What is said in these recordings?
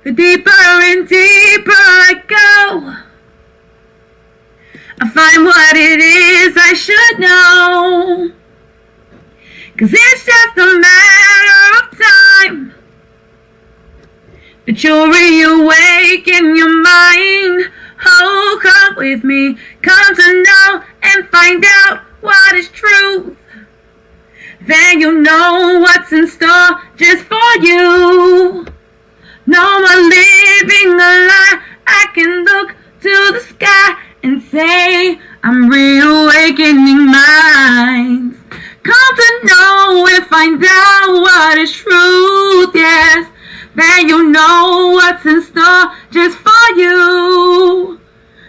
The deeper and deeper I go, I find what it is I should know. 'Cause it's just a matter of time that you'll reawaken your mind. Oh, come with me, come to know and find out what is truth. Then you'll know what's in store just for you. No more living a lie. I can look to the sky and say, I'm reawakening minds. Come to know and find out what is truth, yes. Then you'll know what's in store just for you.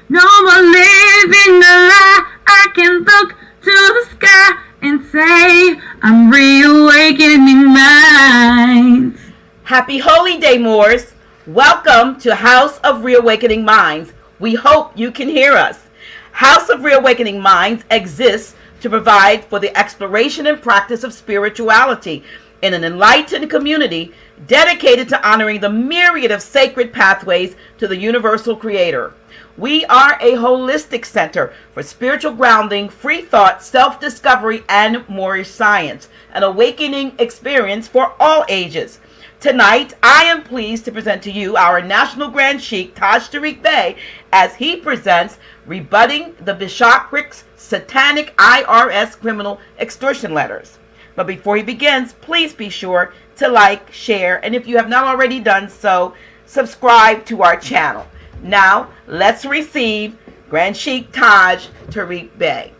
No more living a lie. I can look to the sky and say, I'm reawakening minds. Happy Holy Day, Moors. Welcome to House of Reawakening Minds. We hope you can hear us. House of Reawakening Minds exists to provide for the exploration and practice of spirituality in an enlightened community dedicated to honoring the myriad of sacred pathways to the universal creator. We are a holistic center for spiritual grounding, free thought, self-discovery, and Moorish science, an awakening experience for all ages. Tonight, I am pleased to present to you our National Grand Sheikh Taj Tarik Bey as he presents Rebutting the Bishopric's Satanic IRS Criminal Extortion Letters. But before he begins, please be sure to like, share, and if you have not already done so, subscribe to our channel. Now, let's receive Grand Sheikh Taj Tarik Bey.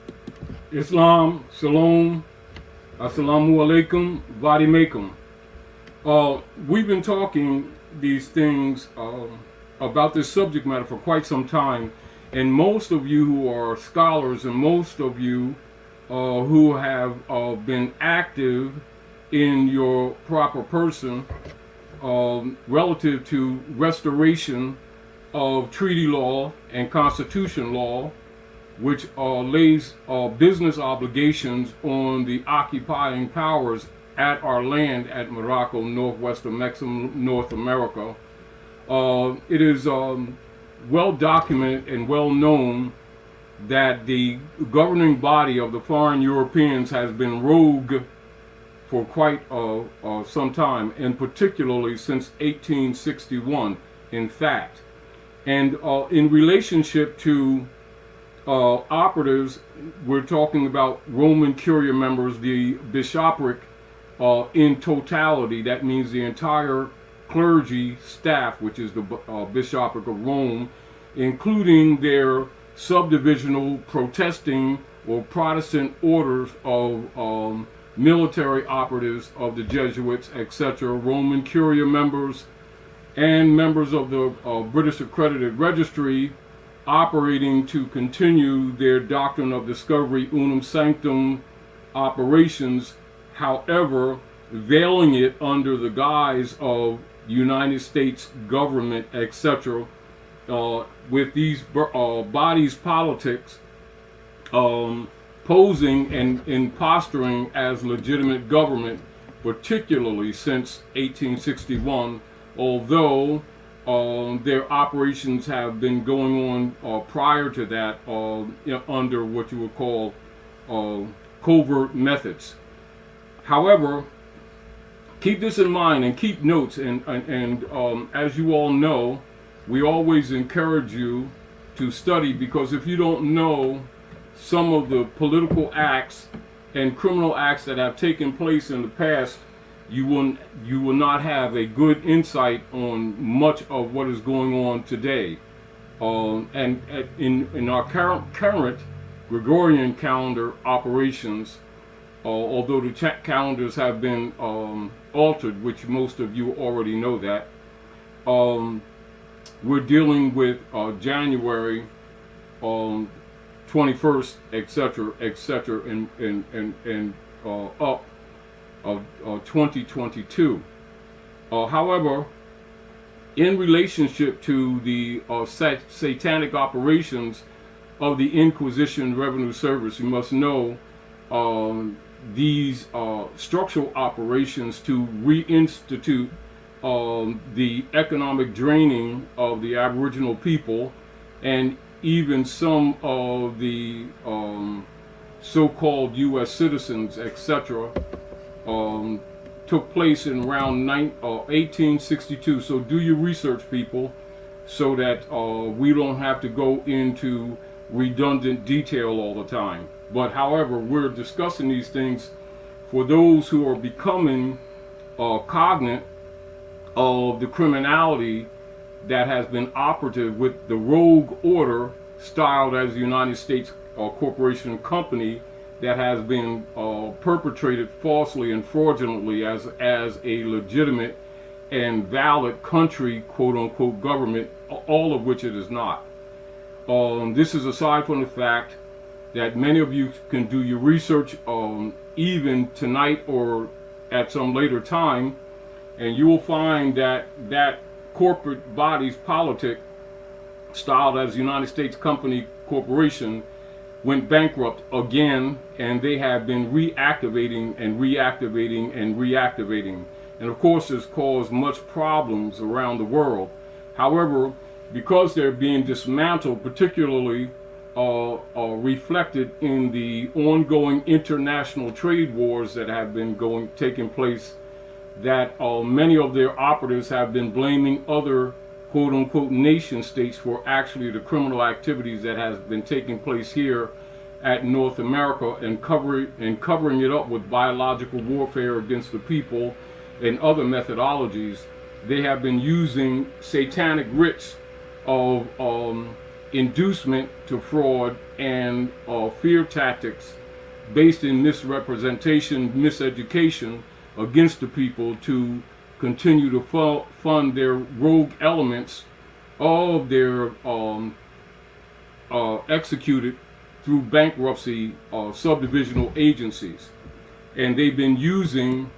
Islam, Shalom, Assalamu Alaikum, Vadi Maikum. We've been talking these things about this subject matter for quite some time, and most of you who are scholars and most of you who have been active in your proper person relative to restoration of treaty law and constitution law, which lays business obligations on the occupying powers at our land at Morocco, northwest of Mexico, North America. It is well documented and well known that the governing body of the foreign Europeans has been rogue for quite some time, and particularly since 1861, in fact. And in relationship to operatives, we're talking about Roman Curia members, the bishopric in totality. That means the entire clergy staff, which is the bishopric of Rome, including their subdivisional protesting or Protestant orders of military operatives of the Jesuits, etc., Roman Curia members, and members of the British Accredited Registry operating to continue their doctrine of discovery, unum sanctum operations, however, veiling it under the guise of United States government, etc., with these bodies politics posing and posturing as legitimate government, particularly since 1861, although their operations have been going on prior to that under what you would call covert methods. However, keep this in mind and keep notes, and as you all know, we always encourage you to study, because if you don't know some of the political acts and criminal acts that have taken place in the past, you will not have a good insight on much of what is going on today. And in our current Gregorian calendar operations, although the calendars have been altered, which most of you already know that, we're dealing with January 21st, etc., and up of 2022. However, in relationship to the satanic operations of the Inquisition Revenue Service, you must know these structural operations to reinstitute the economic draining of the Aboriginal people, and even some of the so-called U.S. citizens, etc., took place in around 1862. So do your research, people, so that we don't have to go into redundant detail all the time. But however, we're discussing these things for those who are becoming cognate of the criminality that has been operative with the rogue order styled as the United States Corporation Company that has been perpetrated falsely and fraudulently as a legitimate and valid country, quote unquote, government, all of which it is not. This is aside from the fact that many of you can do your research even tonight or at some later time, and you will find that that corporate body's politic, styled as United States Company Corporation, went bankrupt again, and they have been reactivating and reactivating and reactivating. And of course, it's caused much problems around the world. However, because they're being dismantled, particularly reflected in the ongoing international trade wars that have been taking place, that many of their operatives have been blaming other quote unquote nation states for actually the criminal activities that has been taking place here at North America, and covering it up with biological warfare against the people and other methodologies. They have been using satanic writs of inducement to fraud and fear tactics based in misrepresentation, miseducation against the people to continue to fund their rogue elements of their executed through bankruptcy subdivisional agencies. And they've been using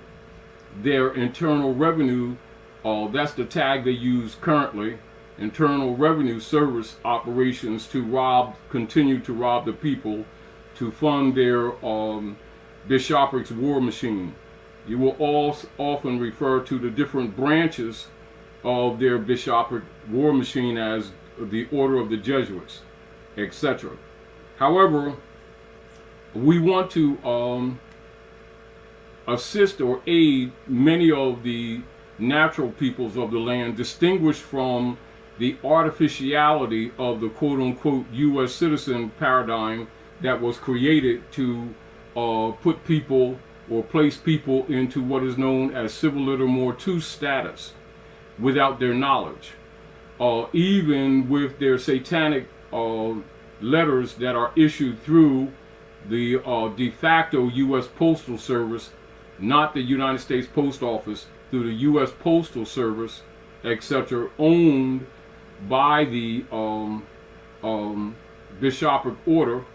their internal revenue, that's the tag they use currently, Internal Revenue Service operations, to continue to rob the people, to fund their bishoprics war machine. You will often refer to the different branches of their bishopric war machine as the Order of the Jesuits, etc. However, we want to assist or aid many of the natural peoples of the land, distinguished from the artificiality of the quote-unquote U.S. citizen paradigm that was created to put people or place people into what is known as civil litter 2 status without their knowledge. Even with their satanic letters that are issued through the de facto U.S. Postal Service, not the United States Post Office, through the U.S. Postal Service, etc., owned by the bishopric order,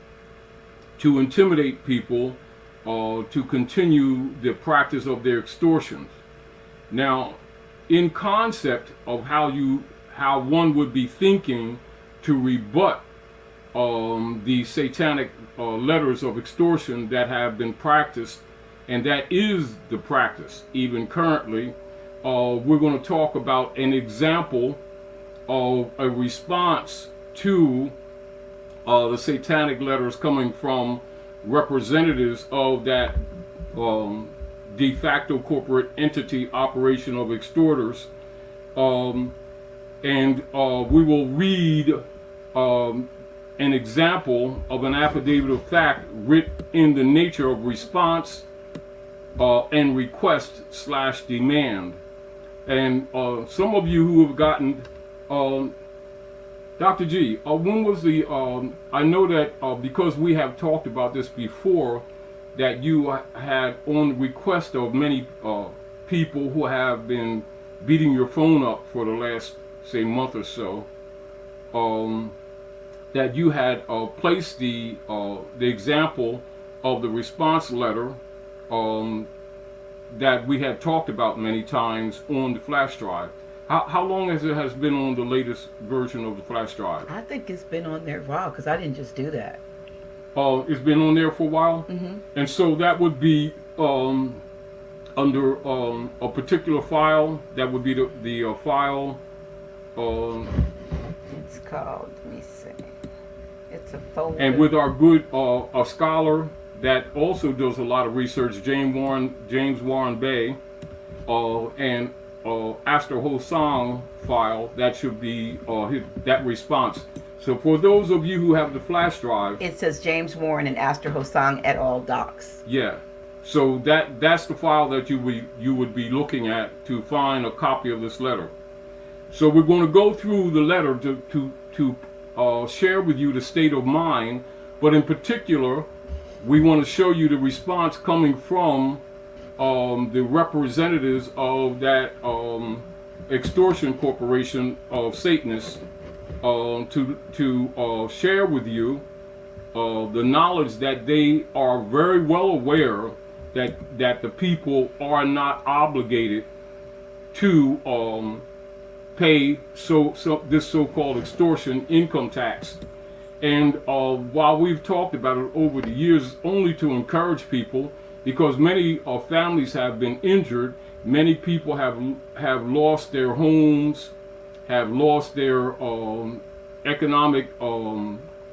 to intimidate people, to continue the practice of their extortions. Now, in concept of how one would be thinking to rebut the satanic letters of extortion that have been practiced, and that is the practice even currently, we're going to talk about an example of a response to the satanic letters coming from representatives of that de facto corporate entity operation of extorters. And we will read an example of an affidavit of fact written in the nature of response and request / demand. And some of you who have gotten, Dr. G, when was the, I know that because we have talked about this before, that you had, on request of many people who have been beating your phone up for the last, say, month or so, that you had placed the example of the response letter that we had talked about many times on the flash drive. How long has it been on the latest version of the flash drive? I think it's been on there for a while, because I didn't just do that. It's been on there for a while? Mm-hmm. And so that would be under a particular file. That would be the file. It's called, let me see. It's a folder. And with our good a scholar that also does a lot of research, James Warren Bey, and Aster Hosang file, that should be that response. So for those of you who have the flash drive, It says James Warren and Aster Hosang et al. Docs. yeah. So that's the file that you would be looking at to find a copy of this letter. So we're going to go through the letter to share with you the state of mind, but in particular, we want to show you the response coming from the representatives of that extortion corporation of Satanists to share with you the knowledge that they are very well aware that the people are not obligated to pay this so-called extortion income tax. And while we've talked about it over the years, only to encourage people, because many families have been injured, many people have lost their homes, have lost their economic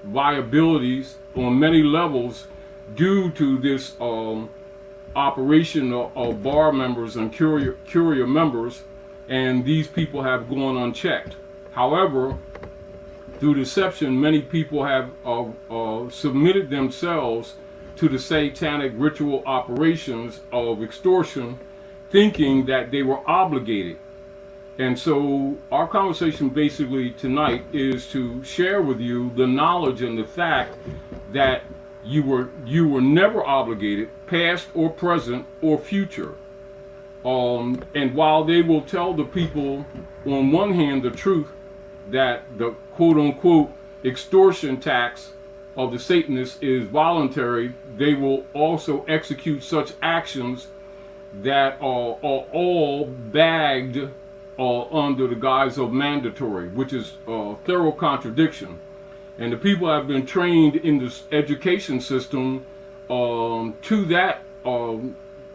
viabilities on many levels due to this operation of bar members and courier members, and these people have gone unchecked. However, through deception, many people have submitted themselves to the satanic ritual operations of extortion, thinking that they were obligated. And so our conversation basically tonight is to share with you the knowledge and the fact that you were never obligated, past or present or future. And while they will tell the people on one hand the truth that the quote-unquote extortion tax of the Satanists is voluntary, they will also execute such actions that are all bagged under the guise of mandatory, which is a thorough contradiction. And the people have been trained in this education system to that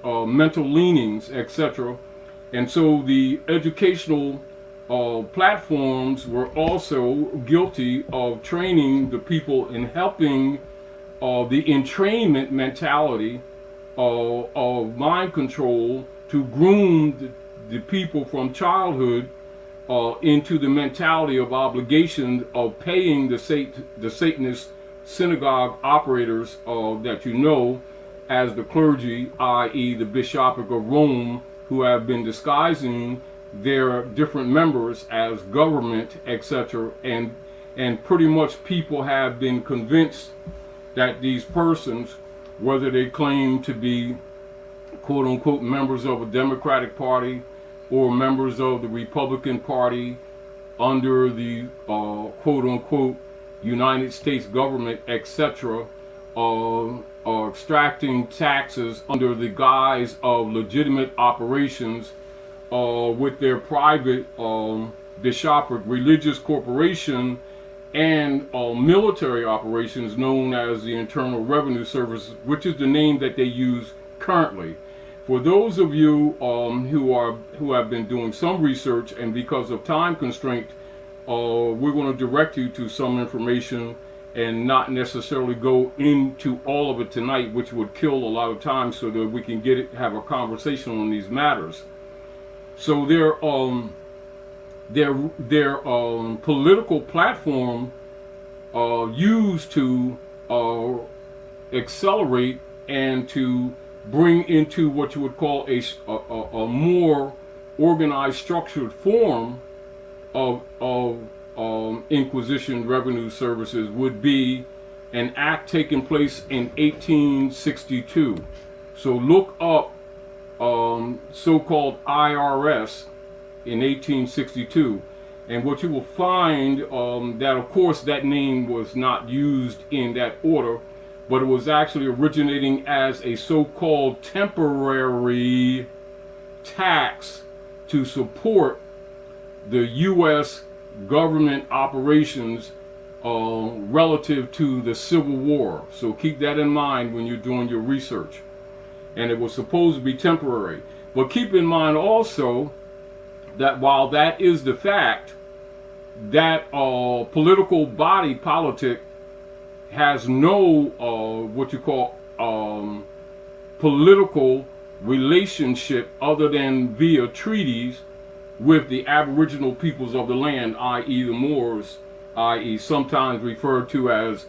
mental leanings, etc. And so the educational platforms were also guilty of training the people in helping the entrainment mentality of mind control to groom the people from childhood into the mentality of obligation of paying the Satanist synagogue operators that you know as the clergy, i.e. the Bishopric of Rome, who have been disguising their different members as government, etc. And pretty much people have been convinced that these persons, whether they claim to be quote-unquote members of a Democratic Party or members of the Republican Party under the quote-unquote United States government, etc., are extracting taxes under the guise of legitimate operations with their private bishopric religious corporation and military operations known as the Internal Revenue Service, which is the name that they use currently. For those of you who have been doing some research, and because of time constraint, we're going to direct you to some information and not necessarily go into all of it tonight, which would kill a lot of time, so that we can have a conversation on these matters. So their political platform used to accelerate and to bring into what you would call a more organized, structured form of Inquisition revenue services would be an act taking place in 1862. So look up so-called IRS in 1862, and what you will find that, of course, that name was not used in that order, but it was actually originating as a so-called temporary tax to support the U.S. government operations relative to the Civil War. So keep that in mind when you're doing your research. and it was supposed to be temporary. But keep in mind also that while that is the fact, that political body politic has no what you call political relationship other than via treaties with the Aboriginal peoples of the land, i.e. the Moors, i.e. sometimes referred to as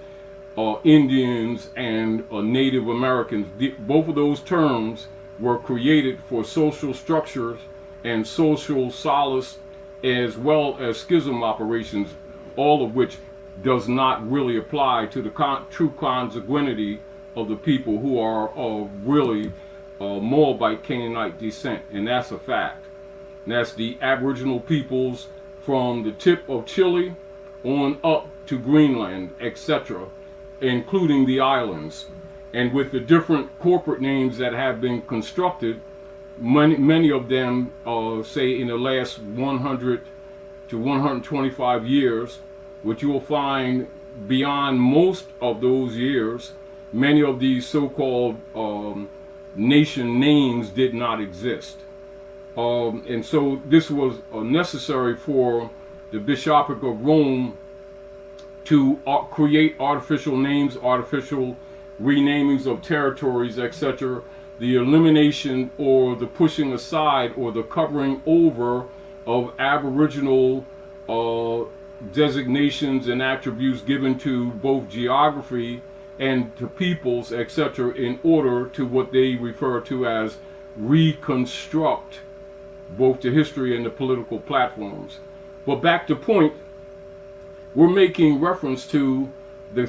Indians and Native Americans. Both of those terms were created for social structures and social solace, as well as schism operations, all of which does not really apply to the true consanguinity of the people who are of really Moabite Canaanite descent, and that's a fact. And that's the Aboriginal peoples from the tip of Chile on up to Greenland, etc., including the islands. And with the different corporate names that have been constructed, many of them, say in the last 100 to 125 years, which you will find beyond most of those years, many of these so-called nation names did not exist. And so this was necessary for the Bishopric of Rome to create artificial names, artificial renamings of territories, etc., the elimination or the pushing aside or the covering over of Aboriginal designations and attributes given to both geography and to peoples, etc., in order to what they refer to as reconstruct both the history and the political platforms. But back to point, we're making reference to the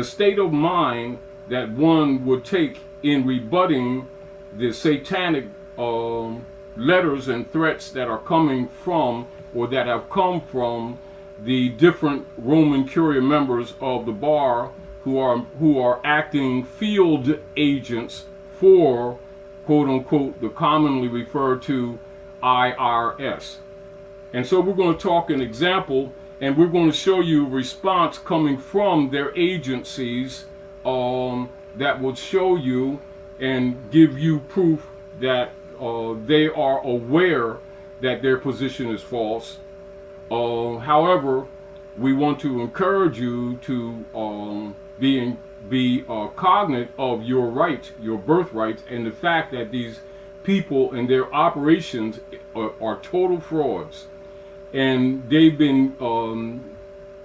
state of mind that one would take in rebutting the satanic letters and threats that are coming from, or that have come from, the different Roman Curia members of the bar who are acting field agents for, quote unquote, the commonly referred to IRS. And so we're going to talk an example, and we're going to show you response coming from their agencies that will show you and give you proof that they are aware that their position is false. However, we want to encourage you to be cognizant of your rights, your birthrights, and the fact that these people and their operations are total frauds, and they've been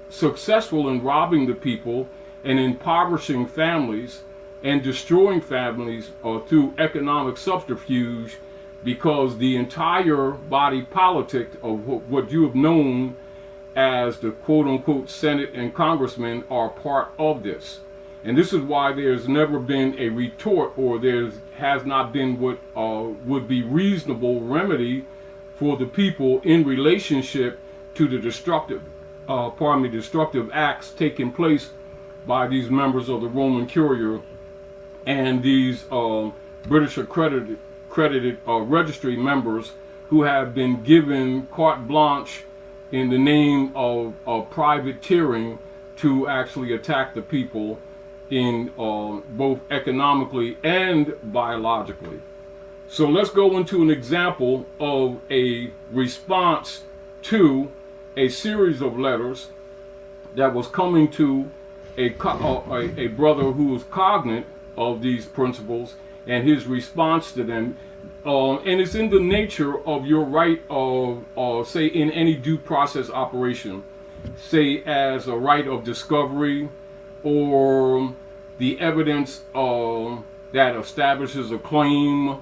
successful in robbing the people and impoverishing families and destroying families through economic subterfuge, because the entire body politic of what you have known as the quote-unquote Senate and congressmen are part of this. And this is why there's never been a retort, or there has not been what would be reasonable remedy for the people in relationship to the destructive acts taking place by these members of the Roman Curia and these British accredited registry members who have been given carte blanche in the name of privateering to actually attack the people in both economically and biologically. So let's go into an example of a response to a series of letters that was coming to a brother who was cognate of these principles, and his response to them. And it's in the nature of your right of, say, in any due process operation, say as a right of discovery, or the evidence that establishes a claim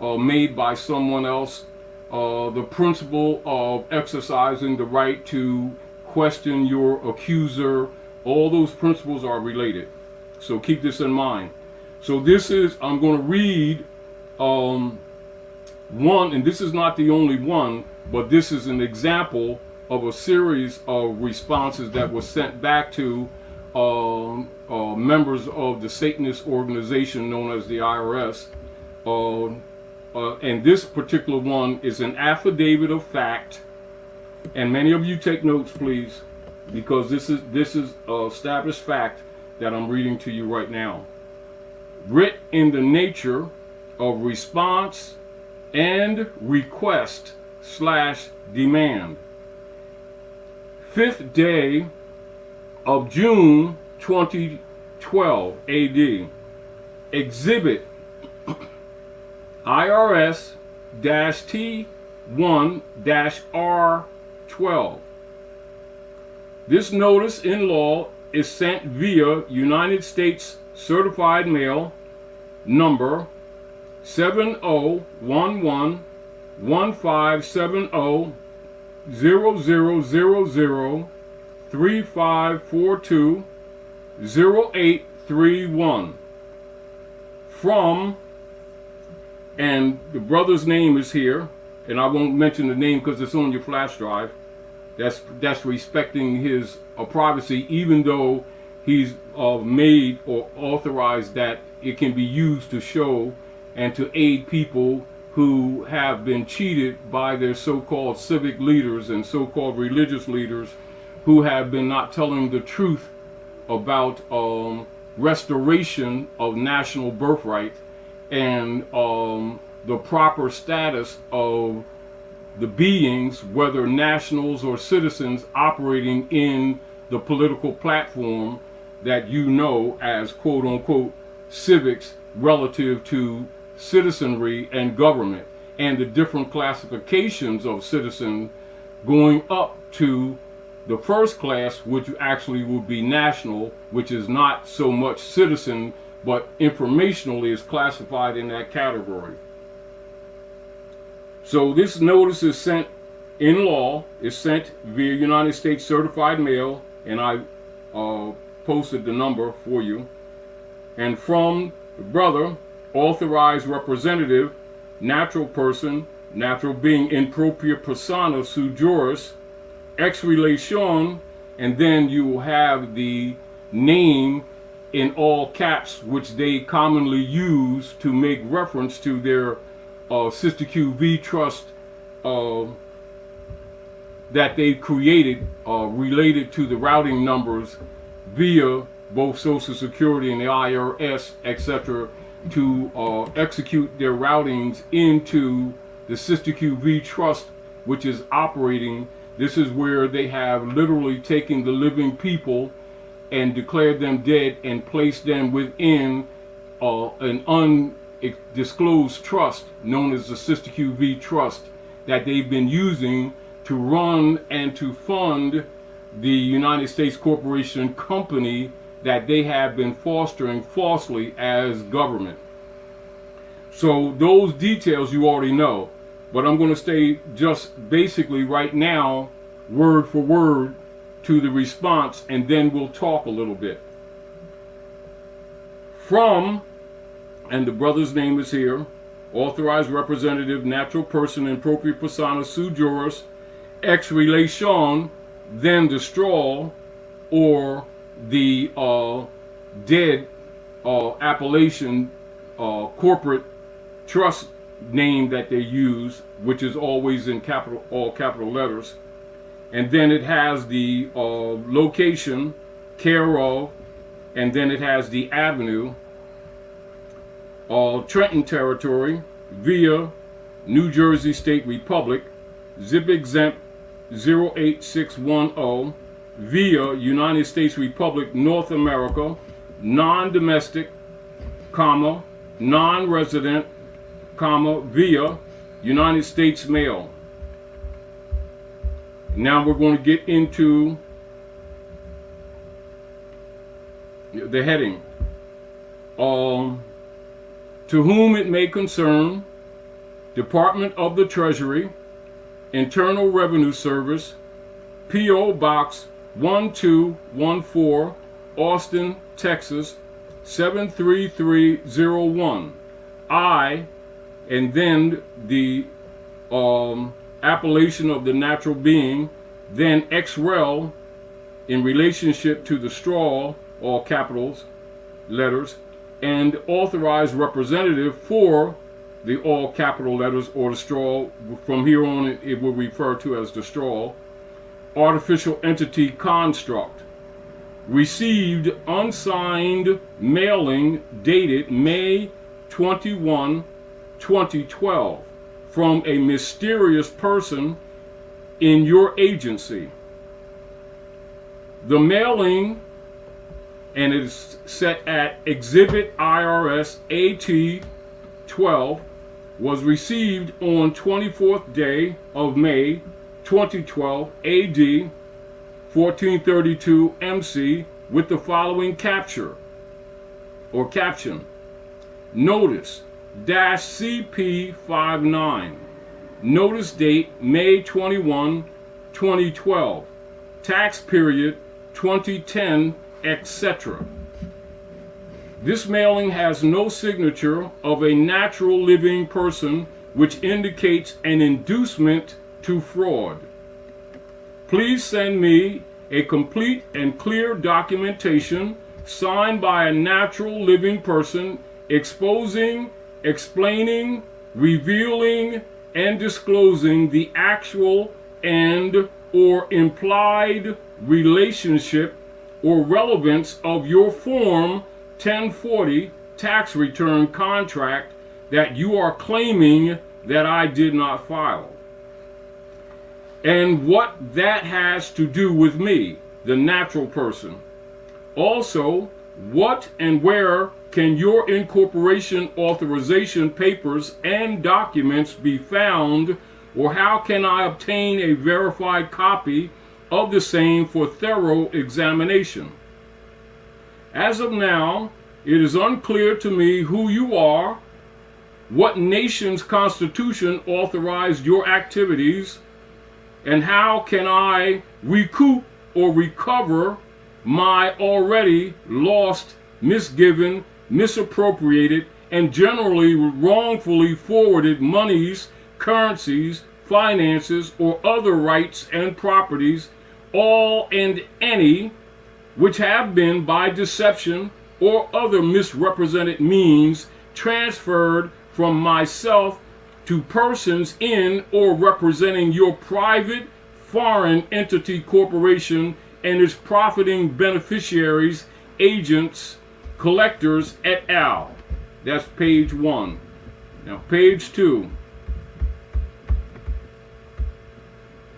made by someone else, the principle of exercising the right to question your accuser. All those principles are related. So keep this in mind. So this is, I'm going to read one, and this is not the only one, but this is an example of a series of responses that were sent back to members of the Satanist organization known as the IRS. And this particular one is an affidavit of fact, and many of you take notes, please, because this is established fact that I'm reading to you right now. Writ in the nature of response and request / demand. 5th day of June 2012 AD. Exhibit IRS-T1-R12. This notice in law is sent via United States Certified Mail number 701115700035420831 from, and the brother's name is here, and I won't mention the name because it's on your flash drive. That's respecting his privacy, even though he's made or authorized that it can be used to show and to aid people who have been cheated by their so-called civic leaders and so-called religious leaders who have been not telling the truth about restoration of national birthright and the proper status of the beings, whether nationals or citizens, operating in the political platform that you know as quote-unquote civics relative to citizenry and government, and the different classifications of citizen going up to the first class, which actually would be national, which is not so much citizen, but informationally is classified in that category. So this notice is sent in law, is sent via United States Certified Mail, and I posted the number for you. And from the brother, authorized representative, natural person, natural being, in propria persona sui juris, ex relation, and then you will have the name in all caps, which they commonly use to make reference to their Sister QV trust that they created related to the routing numbers via both Social Security and the IRS, etc., to execute their routings into the Sister QV trust, which is operating. This is where they have literally taken the living people and declared them dead and placed them within an undisclosed trust known as the Sister QV trust that they've been using to run and to fund the United States corporation company that they have been fostering falsely as government. So those details you already know, but I'm going to stay just basically right now word for word to the response, and then we'll talk a little bit. From, and the brother's name is here, authorized representative, natural person, in propria persona sui juris, ex relation, then the straw or the dead appellation corporate trust name that they use, which is always in all capital letters. And then it has the location, care of, and then it has the avenue, Trenton Territory, via New Jersey State Republic, zip exempt 08610, via United States Republic, North America, non-domestic, comma, non-resident, comma, via United States mail. Now we're going to get into the heading. To whom it may concern, Department of the Treasury, Internal Revenue Service, P.O. Box 1214, Austin, Texas 73301. I, and then the appellation of the natural being, then XREL in relationship to the straw, all capitals, letters, and authorized representative for the all capital letters or the straw. From here on it will refer to as the straw, artificial entity construct. Received unsigned mailing dated May 21, 2012 from a mysterious person in your agency. The mailing, and it is set at Exhibit IRS AT 12, was received on 24th day of May 2012 AD 1432 MC with the following capture or caption: Notice -CP59. Notice date May 21, 2012. Tax period 2010, etc. This mailing has no signature of a natural living person, which indicates an inducement to fraud. Please send me a complete and clear documentation signed by a natural living person exposing, explaining, revealing, and disclosing the actual and or implied relationship or relevance of your Form 1040 tax return contract that you are claiming that I did not file. And what that has to do with me, the natural person. Also, what and where can your incorporation authorization papers and documents be found, or how can I obtain a verified copy of the same for thorough examination? As of now, it is unclear to me who you are, what nation's constitution authorized your activities, and how can I recoup or recover my already lost, misgiven, misappropriated, and generally wrongfully forwarded monies, currencies, finances, or other rights and properties, all and any, which have been by deception or other misrepresented means transferred from myself to persons in or representing your private foreign entity corporation and its profiting beneficiaries, agents, collectors, et al. That's page 1. Now page 2.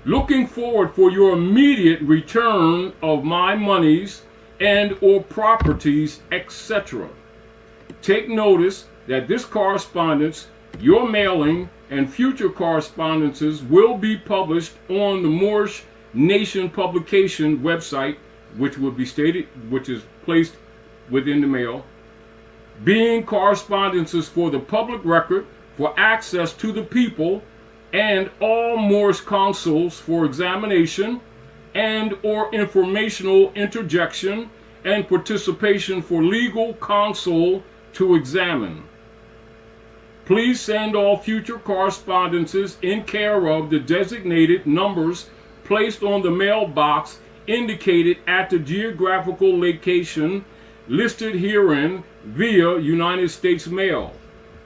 Looking forward for your immediate return of my monies and or properties, etc. Take notice that this correspondence, your mailing, and future correspondences will be published on the Moorish Nation publication website, which will be stated, which is placed within the mail, being correspondences for the public record for access to the people and all Moorish consuls for examination and or informational interjection and participation for legal counsel to examine. Please send all future correspondences in care of the designated numbers placed on the mailbox indicated at the geographical location listed herein via United States Mail.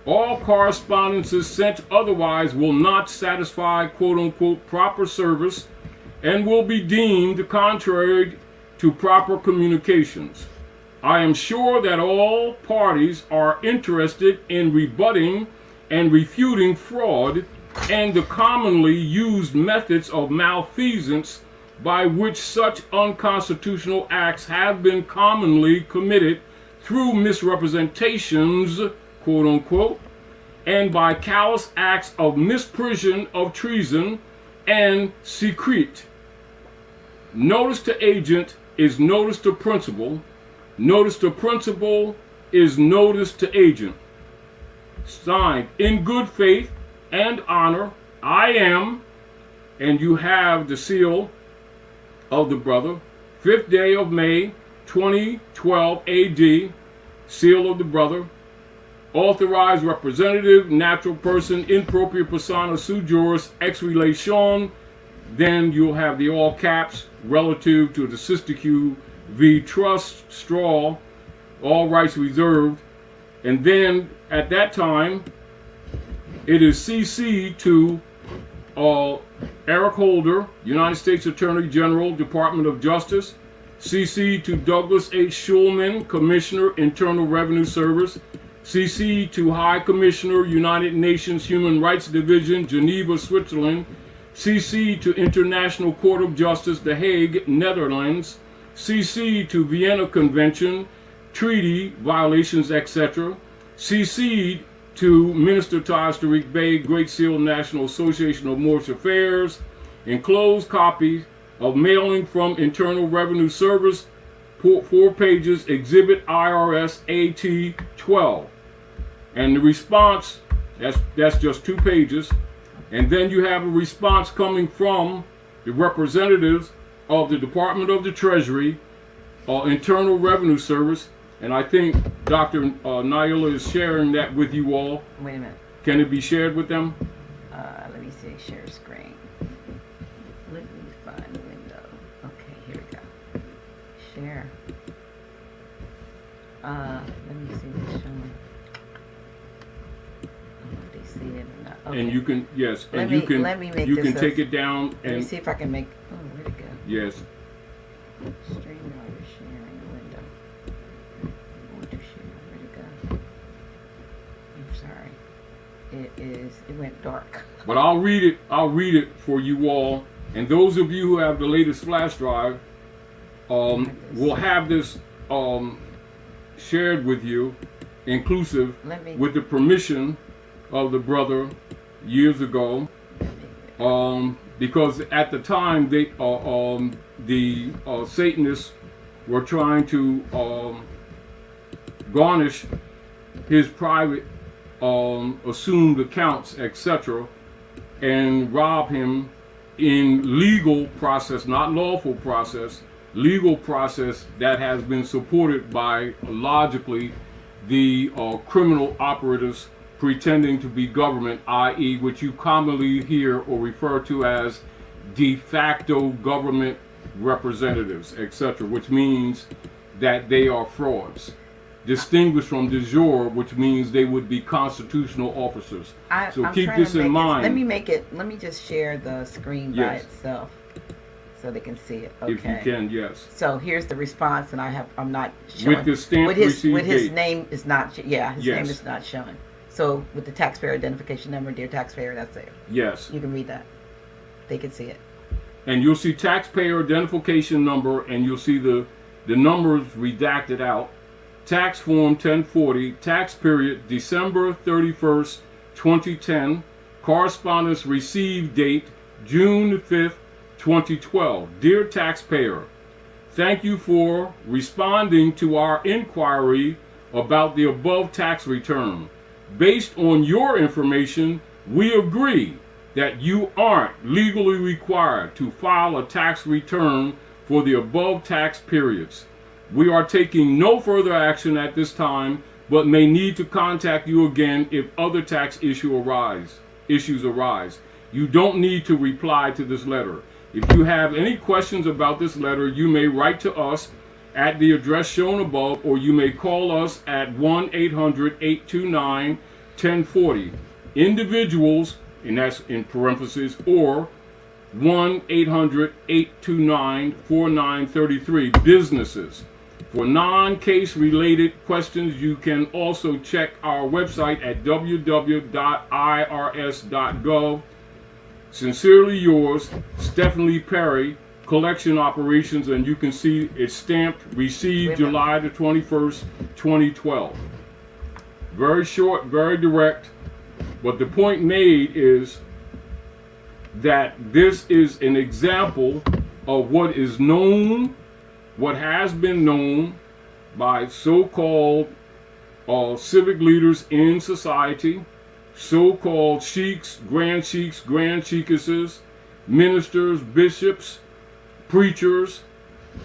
All correspondences sent otherwise will not satisfy quote-unquote proper service and will be deemed contrary to proper communications. I am sure that all parties are interested in rebutting and refuting fraud and the commonly used methods of malfeasance by which such unconstitutional acts have been commonly committed through misrepresentations, quote unquote, and by callous acts of misprision of treason and secret. Notice to agent is notice to principal. Notice to principal is notice to agent. Signed in good faith and honor, I am, and you have the seal of the brother, 5th day of May, 2012 AD, seal of the brother, authorized representative, natural person, in propria persona sui juris ex relation. Then you'll have the all caps relative to the Sister Q v. Trust Straw, all rights reserved. And then at that time, it is CC to Eric Holder, United States Attorney General, Department of Justice. CC to Douglas H. Schulman, Commissioner, Internal Revenue Service. CC to High Commissioner, United Nations Human Rights Division, Geneva, Switzerland. CC to International Court of Justice, The Hague, Netherlands. CC to Vienna Convention, treaty violations, etc. CC to Minister Taj Tarik Bey, Great Seal National Association of Moorish Affairs. Enclosed copies of mailing from Internal Revenue Service, 4 pages, Exhibit IRS AT 12. And the response, that's just 2 pages. And then you have a response coming from the representatives of the Department of the Treasury, Internal Revenue Service, and I think Dr. Naila is sharing that with you all. Wait a minute. Can it be shared with them? Let me see. Share screen. Let me find the window. Okay, here we go. Share. Let me see what's showing. If they see it or not. Okay. And you can, yes, and let me make you this can take it down Let me and see if I can make. Oh, where'd it go? yes. Stream while you're sharing the window. I want to share. Where'd it go? I'm sorry. It went dark. But I'll read it for you all. And those of you who have the latest flash drive, will have this shared with you, inclusive, with the permission of the brother years ago. Because at the time the Satanists were trying to garnish his private assumed accounts, etc., and rob him in legal process, not lawful process, legal process that has been supported by, logically, the criminal operatives pretending to be government, i.e. what you commonly hear or refer to as de facto government representatives, etc., which means that they are frauds. Distinguished from de jure, which means they would be constitutional officers. So I'm keep this in mind. Let me just share the screen by itself so they can see it. Okay. If you can, yes. So here's the response, and I'm not showing. With the stamp receipt with his date. name is not, his Yes. name is not showing. So with the taxpayer identification number, dear taxpayer, that's there. Yes. You can read that. They can see it. And you'll see taxpayer identification number, and you'll see the numbers redacted out. Tax form 1040, tax period December 31st, 2010. Correspondence received date June 5th, 2012. Dear taxpayer, thank you for responding to our inquiry about the above tax return. Based on your information, we agree that you aren't legally required to file a tax return for the above tax periods. We are taking no further action at this time, but may need to contact you again if other tax issues arise. You don't need to reply to this letter. If you have any questions about this letter, you may write to us at the address shown above, or you may call us at 1-800-829-1040. Individuals, and that's in parentheses, or 1-800-829-4933. Businesses. For non-case related questions, you can also check our website at www.irs.gov. Sincerely yours, Stephanie Perry, Collection Operations, and you can see it's stamped, received July the 21st, 2012. Very short, very direct, but the point made is that this is an example of what is known, what has been known by so-called civic leaders in society, so-called sheiks, grand sheikesses, ministers, bishops, preachers,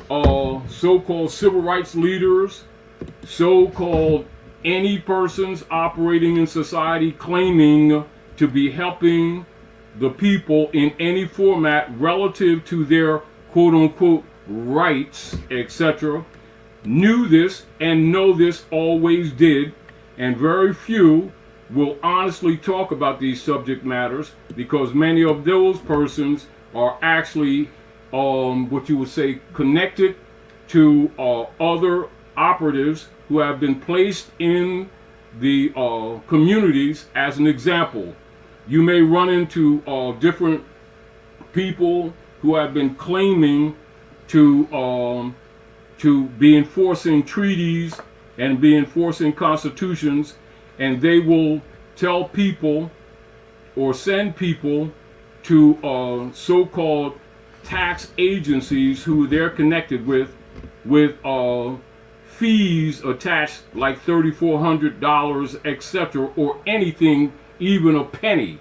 so-called civil rights leaders, so-called any persons operating in society claiming to be helping the people in any format relative to their quote-unquote rights, etc., knew this and know this, always did, and very few will honestly talk about these subject matters because many of those persons are actually what you would say connected to other operatives who have been placed in the communities. As an example, you may run into different people who have been claiming to be enforcing treaties and be enforcing constitutions, and they will tell people or send people to so-called tax agencies who they're connected with fees attached like $3,400, etc., or anything, even a penny,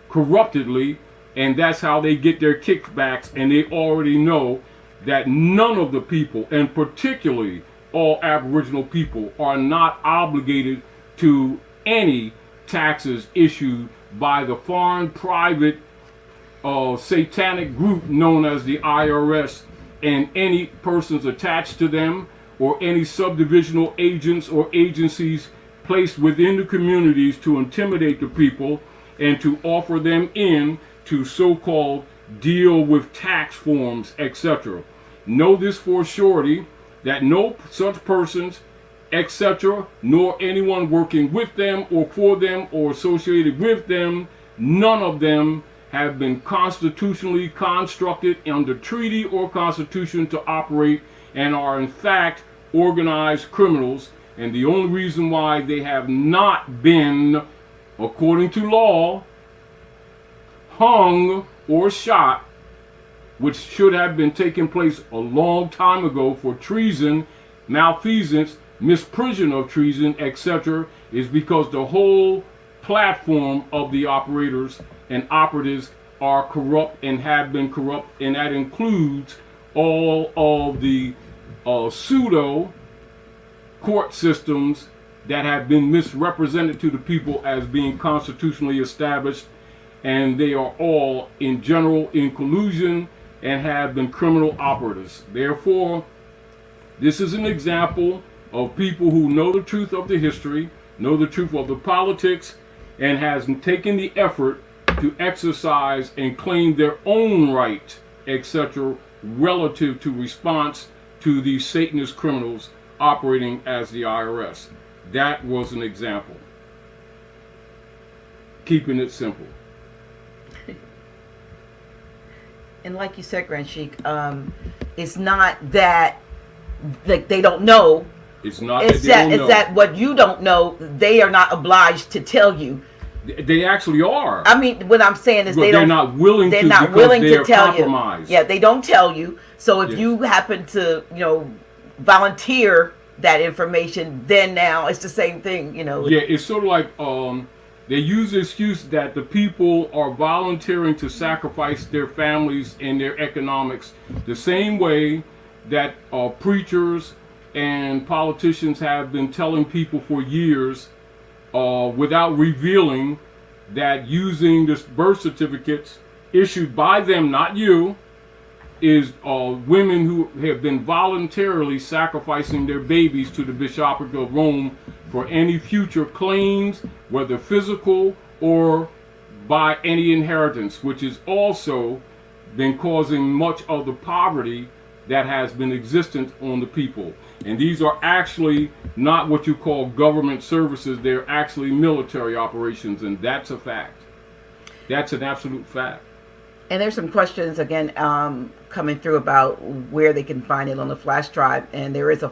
corruptedly, and that's how they get their kickbacks. And they already know that none of the people, and particularly all Aboriginal people, are not obligated to any taxes issued by the foreign private satanic group known as the IRS, and any persons attached to them, or any subdivisional agents or agencies placed within the communities to intimidate the people and to offer them in to so-called deal with tax forms, etc. Know this for surety, that no such persons, etc., nor anyone working with them or for them or associated with them, none of them have been constitutionally constructed under treaty or constitution to operate, and are in fact organized criminals. And the only reason why they have not been, according to law, hung or shot, which should have been taking place a long time ago for treason, malfeasance, misprision of treason, etc., is because the whole platform of the operators and operatives are corrupt and have been corrupt, and that includes all of the pseudo court systems that have been misrepresented to the people as being constitutionally established, and they are all in general in collusion and have been criminal operatives. Therefore, this is an example of people who know the truth of the history, know the truth of the politics, and has taken the effort to exercise and claim their own right, etc., relative to response to these Satanist criminals operating as the IRS. That was an example. Keeping it simple. And like you said, Grand Sheik, it's not that like they don't know. It's not it's that it's that what you don't know, they are not obliged to tell you. They actually are. I mean, what I'm saying is they're not willing they're to not because willing they're to tell compromised. you. Yeah, they don't tell you. So if Yes. you happen to, volunteer that information, then now it's the same thing, Yeah, it's sort of like they use the excuse that the people are volunteering to sacrifice their families and their economics the same way that preachers and politicians have been telling people for years, without revealing that using the birth certificates issued by them, not you, is women who have been voluntarily sacrificing their babies to the Bishopric of Rome for any future claims, whether physical or by any inheritance, which has also been causing much of the poverty that has been existent on the people. And these are actually not what you call government services, they're actually military operations, and that's a fact. That's an absolute fact. And there's some questions again coming through about where they can find it on the flash drive. And there is a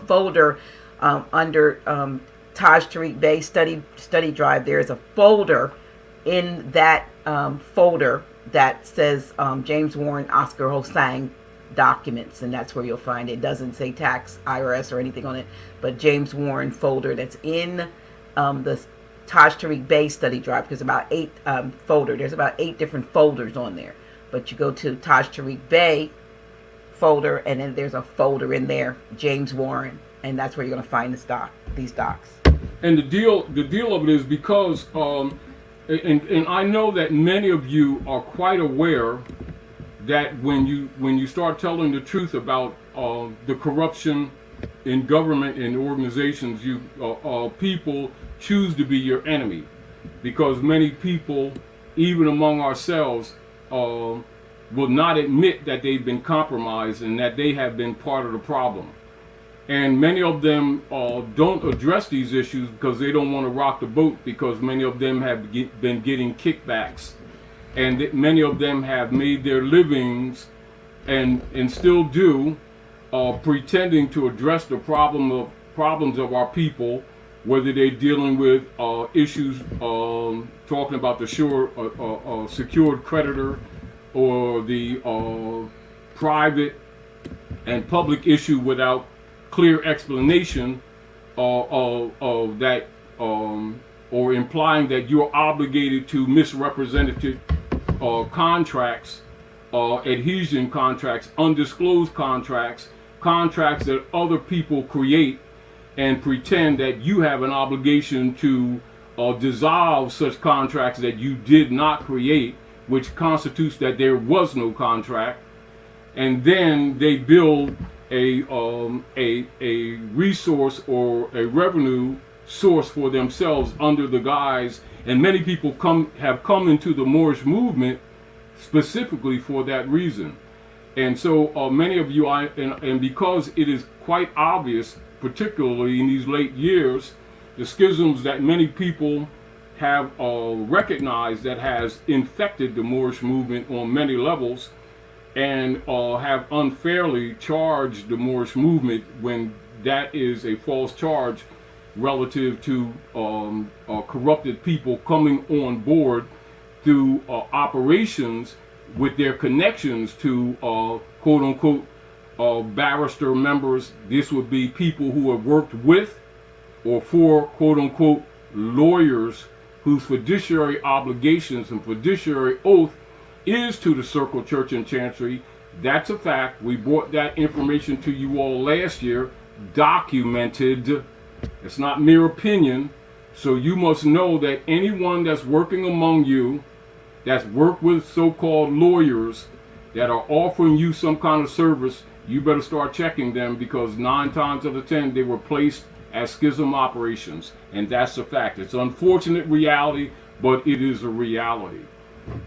folder under Taj Tarik Bey study drive. There is a folder in that folder that says James Warren Oscar Hosang documents, and that's where you'll find it. It doesn't say tax, IRS, or anything on it, but James Warren folder that's in the Taj Tarik Bey study drive, because about 8 there's about 8 different folders on there. But you go to Taj Tarik Bey folder, and then there's a folder in there, James Warren, and that's where you're going to find these docs. And the deal of it is because, and I know that many of you are quite aware that when you start telling the truth about the corruption in government and organizations, people choose to be your enemy, because many people, even among ourselves, will not admit that they've been compromised and that they have been part of the problem. And many of them don't address these issues because they don't want to rock the boat, because many of them have been getting kickbacks, and many of them have made their livings and still do, pretending to address the problems of our people, whether they're dealing with issues, talking about the secured creditor, or the private and public issue without clear explanation of that, or implying that you're obligated to misrepresentative contracts, adhesion contracts, undisclosed contracts, contracts that other people create and pretend that you have an obligation to dissolve such contracts that you did not create, which constitutes that there was no contract. And then they build a resource or a revenue source for themselves under the guise, and many people have come into the Moorish movement specifically for that reason. And so many of you, and because it is quite obvious, particularly in these late years, the schisms that many people have recognized that has infected the Moorish movement on many levels, and have unfairly charged the Moorish movement when that is a false charge relative to corrupted people coming on board through operations with their connections to quote unquote barrister members. This would be people who have worked with or for quote unquote lawyers whose fiduciary obligations and fiduciary oath is to the Circle Church and Chancery. That's a fact. We brought that information to you all last year, documented. It's not mere opinion. So you must know that anyone that's working among you, that's worked with so-called lawyers that are offering you some kind of service, you better start checking them, because 9 times out of 10 they were placed as schism operations. And that's a fact. It's an unfortunate reality, but it is a reality.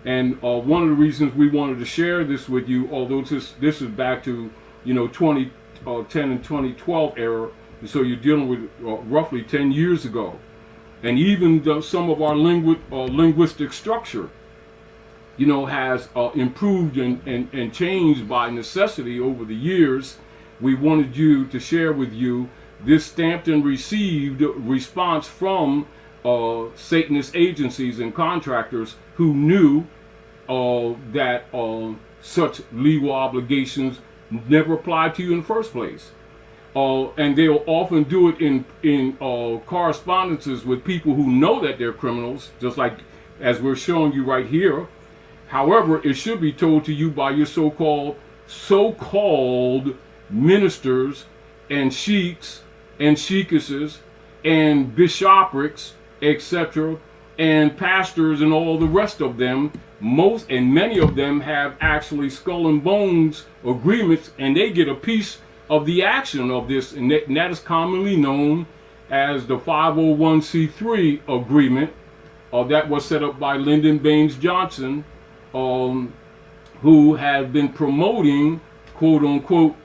And one of the reasons we wanted to share this with you, although this is back to 2010 and 2012 era, so you're dealing with roughly 10 years ago, and even some of our linguistic structure, has improved and changed by necessity over the years. We wanted you to share with you this stamped and received response from Satanist agencies and contractors who knew that such legal obligations never applied to you in the first place. And they'll often do it in correspondences with people who know that they're criminals, just like as we're showing you right here. However, it should be told to you by your so-called ministers and sheiks and sheikesses and bishoprics, etc., and pastors and all the rest of them. Most and many of them have actually skull and bones agreements, and they get a piece of the action of this, and that is commonly known as the 501c3 agreement that was set up by Lyndon Baines Johnson, who have been promoting, quote unquote,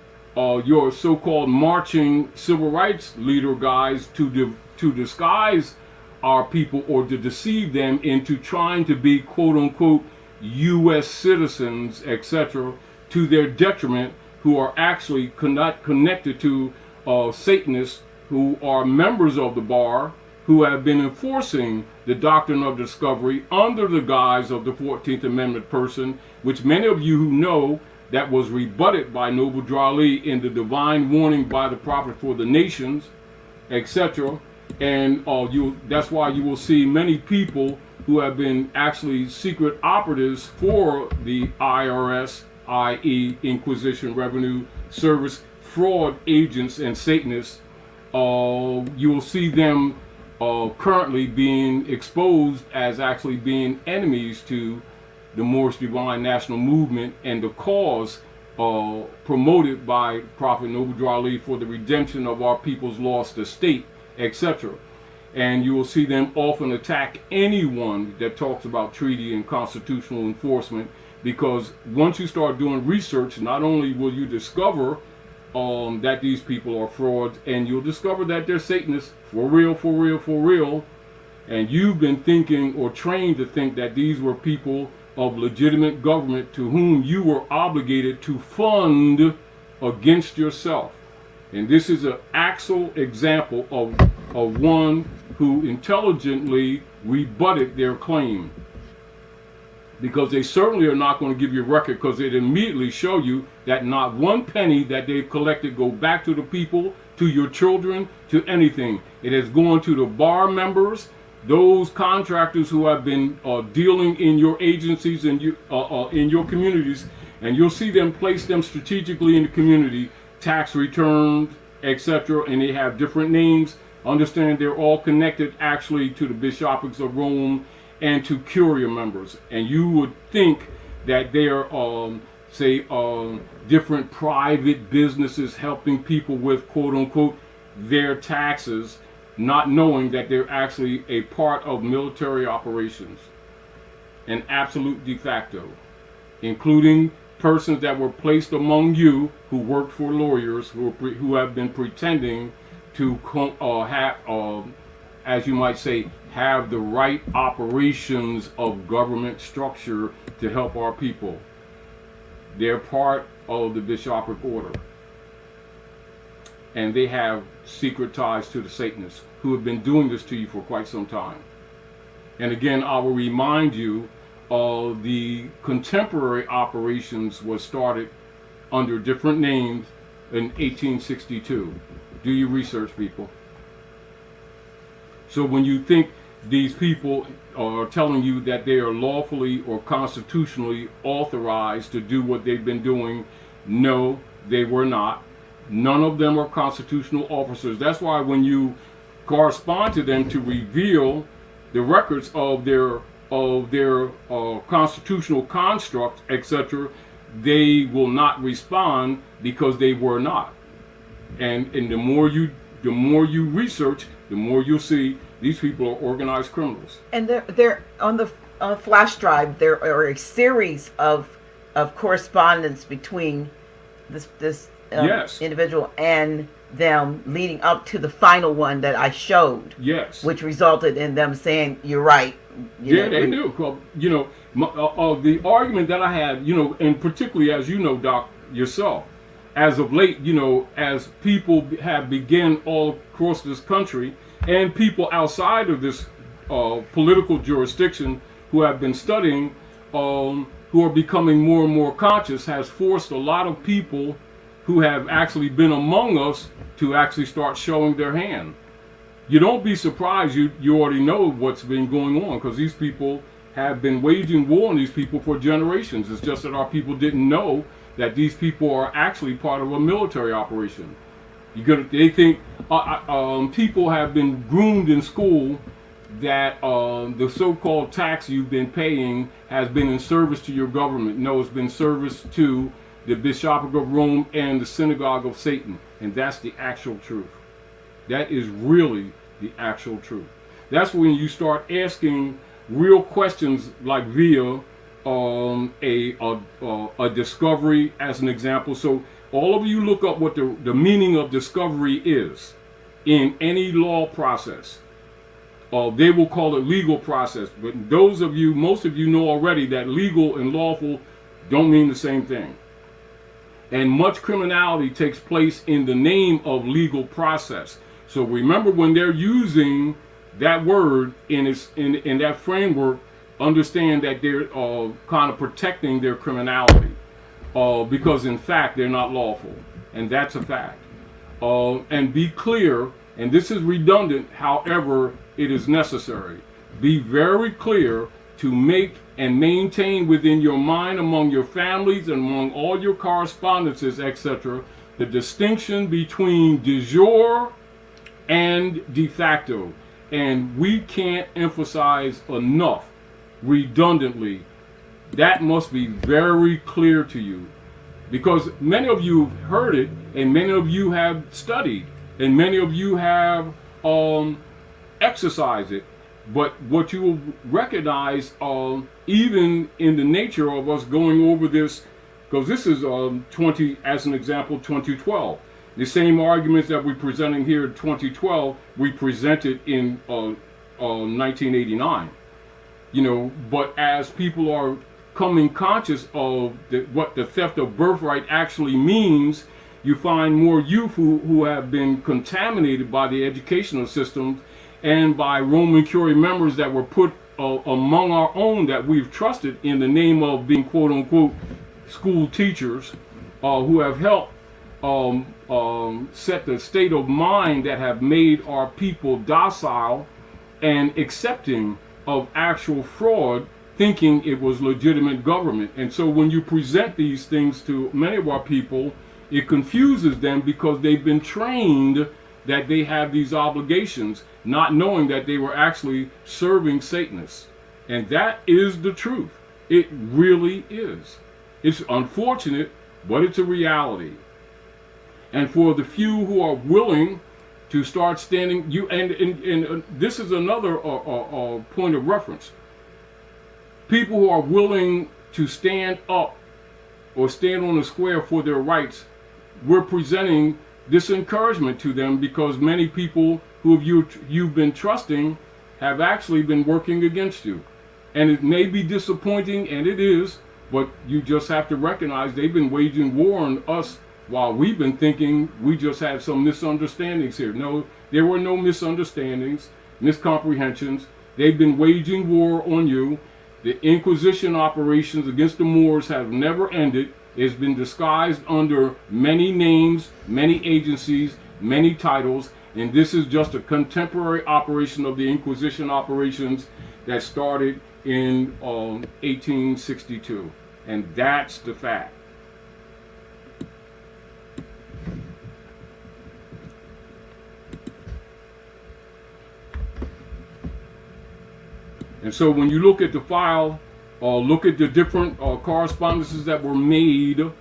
your so-called marching civil rights leader guys to disguise our people or to deceive them into trying to be, quote unquote, U.S. citizens, etc., to their detriment, who are actually connected to Satanists who are members of the bar, who have been enforcing the doctrine of discovery under the guise of the 14th Amendment person, which many of you who know that was rebutted by Noble Drew Ali in the divine warning by the prophet for the nations, etc. And that's why you will see many people who have been actually secret operatives for the IRS, i.e. Inquisition, Revenue Service, fraud agents and Satanists. You will see them currently being exposed as actually being enemies to the Moorish Divine National Movement and the cause promoted by Prophet Noble Drew Ali for the redemption of our people's lost estate, etc. And you will see them often attack anyone that talks about treaty and constitutional enforcement, because once you start doing research, not only will you discover that these people are frauds, and you'll discover that they're Satanists for real, for real, for real. And you've been thinking or trained to think that these were people of legitimate government to whom you were obligated to fund against yourself. And this is an actual example of one who intelligently rebutted their claim. Because they certainly are not going to give you a record, because it immediately show you that not one penny that they've collected go back to the people, to your children, to anything. It has gone to the bar members, those contractors who have been dealing in your agencies and in your communities, and you'll see them place them strategically in the community, tax returns, etc., and they have different names. Understand they're all connected actually to the bishoprics of Rome and to curia members. And you would think that they are, different private businesses helping people with, quote unquote, their taxes, not knowing that they're actually a part of military operations, an absolute de facto, including persons that were placed among you who worked for lawyers who have been pretending to have, as you might say, have the right operations of government structure to help our people. They're part of the bishopric order. And they have secret ties to the Satanists who have been doing this to you for quite some time. And again, I will remind you, the contemporary operations was started under different names in 1862. Do your research, people. So when you think these people are telling you that they are lawfully or constitutionally authorized to do what they've been doing, no, they were not. None of them are constitutional officers. That's why when you correspond to them to reveal the records of their constitutional construct, etc., they will not respond because they were not. And the more you research, the more you'll see these people are organized criminals. And they're on the flash drive. There are a series of correspondence between this yes. individual and them, leading up to the final one that I showed. Yes. Which resulted in them saying, "You're right." They knew. The argument that I had, and particularly as you know, Doc, yourself, as of late, as people have begun all across this country, and people outside of this political jurisdiction who have been studying, who are becoming more and more conscious, has forced a lot of people who have actually been among us to actually start showing their hand. You don't be surprised, you already know what's been going on, because these people have been waging war on these people for generations. It's just that our people didn't know that these people are actually part of a military operation. They think people have been groomed in school that the so-called tax you've been paying has been in service to your government. No, it's been service to the Bishopric of Rome and the Synagogue of Satan. And that's the actual truth. That is really the actual truth. That's when you start asking real questions, like via a discovery as an example. So all of you look up what the meaning of discovery is in any law process. They will call it legal process, but most of you know already that legal and lawful don't mean the same thing. And much criminality takes place in the name of legal process. So remember, when they're using that word in that framework, understand that they're kind of protecting their criminality, because in fact they're not lawful, and that's a fact. And be clear, and this is redundant, however it is necessary. Be very clear to make and maintain within your mind, among your families and among all your correspondences, etc., the distinction between de jure and de facto. And we can't emphasize enough, redundantly, that must be very clear to you, because many of you have heard it, and many of you have studied, and many of you have exercised it. But what you will recognize, even in the nature of us going over this Because this is 20, as an example, 2012. The same arguments that we're presenting here in 2012, we presented in 1989. You know, but as people are coming conscious of what the theft of birthright actually means, you find more youth who have been contaminated by the educational system and by Roman Curie members that were put among our own that we've trusted in the name of being quote unquote school teachers, who have helped set the state of mind that have made our people docile and accepting of actual fraud, thinking it was legitimate government. And so when you present these things to many of our people, it confuses them because they've been trained that they have these obligations, not knowing that they were actually serving Satanists. And that is the truth. It really is. It's unfortunate, but it's a reality. And for the few who are willing to start standing, and this is another point of reference. People who are willing to stand up or stand on the square for their rights, we're presenting this encouragement to them because many people who you've been trusting have actually been working against you. And it may be disappointing, and it is, but you just have to recognize they've been waging war on us while we've been thinking we just had some misunderstandings here. No, there were no misunderstandings, miscomprehensions. They've been waging war on you. The Inquisition operations against the Moors have never ended. It's been disguised under many names, many agencies, many titles, and this is just a contemporary operation of the Inquisition operations that started in 1862. And that's the fact. And so when you look at the file, look at the different correspondences that were made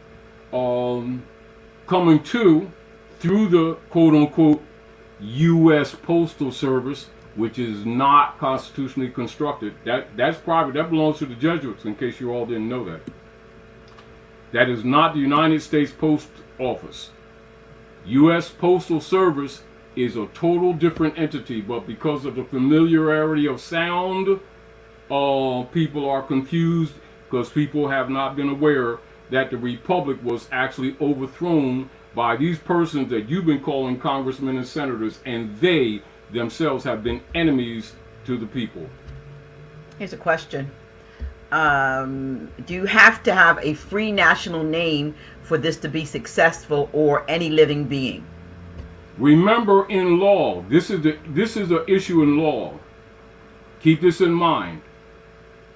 coming through the quote-unquote U.S. Postal Service, which is not constitutionally constructed. That's private. That belongs to the Jesuits, in case you all didn't know that. That is not the United States Post Office. U.S. Postal Service is a total different entity, but because of the familiarity of sound, people are confused because people have not been aware that the Republic was actually overthrown by these persons that you've been calling congressmen and senators, and they themselves have been enemies to the people. Here's a question. Do you have to have a free national name for this to be successful, or any living being? Remember, in law, this is an issue in law. Keep this in mind.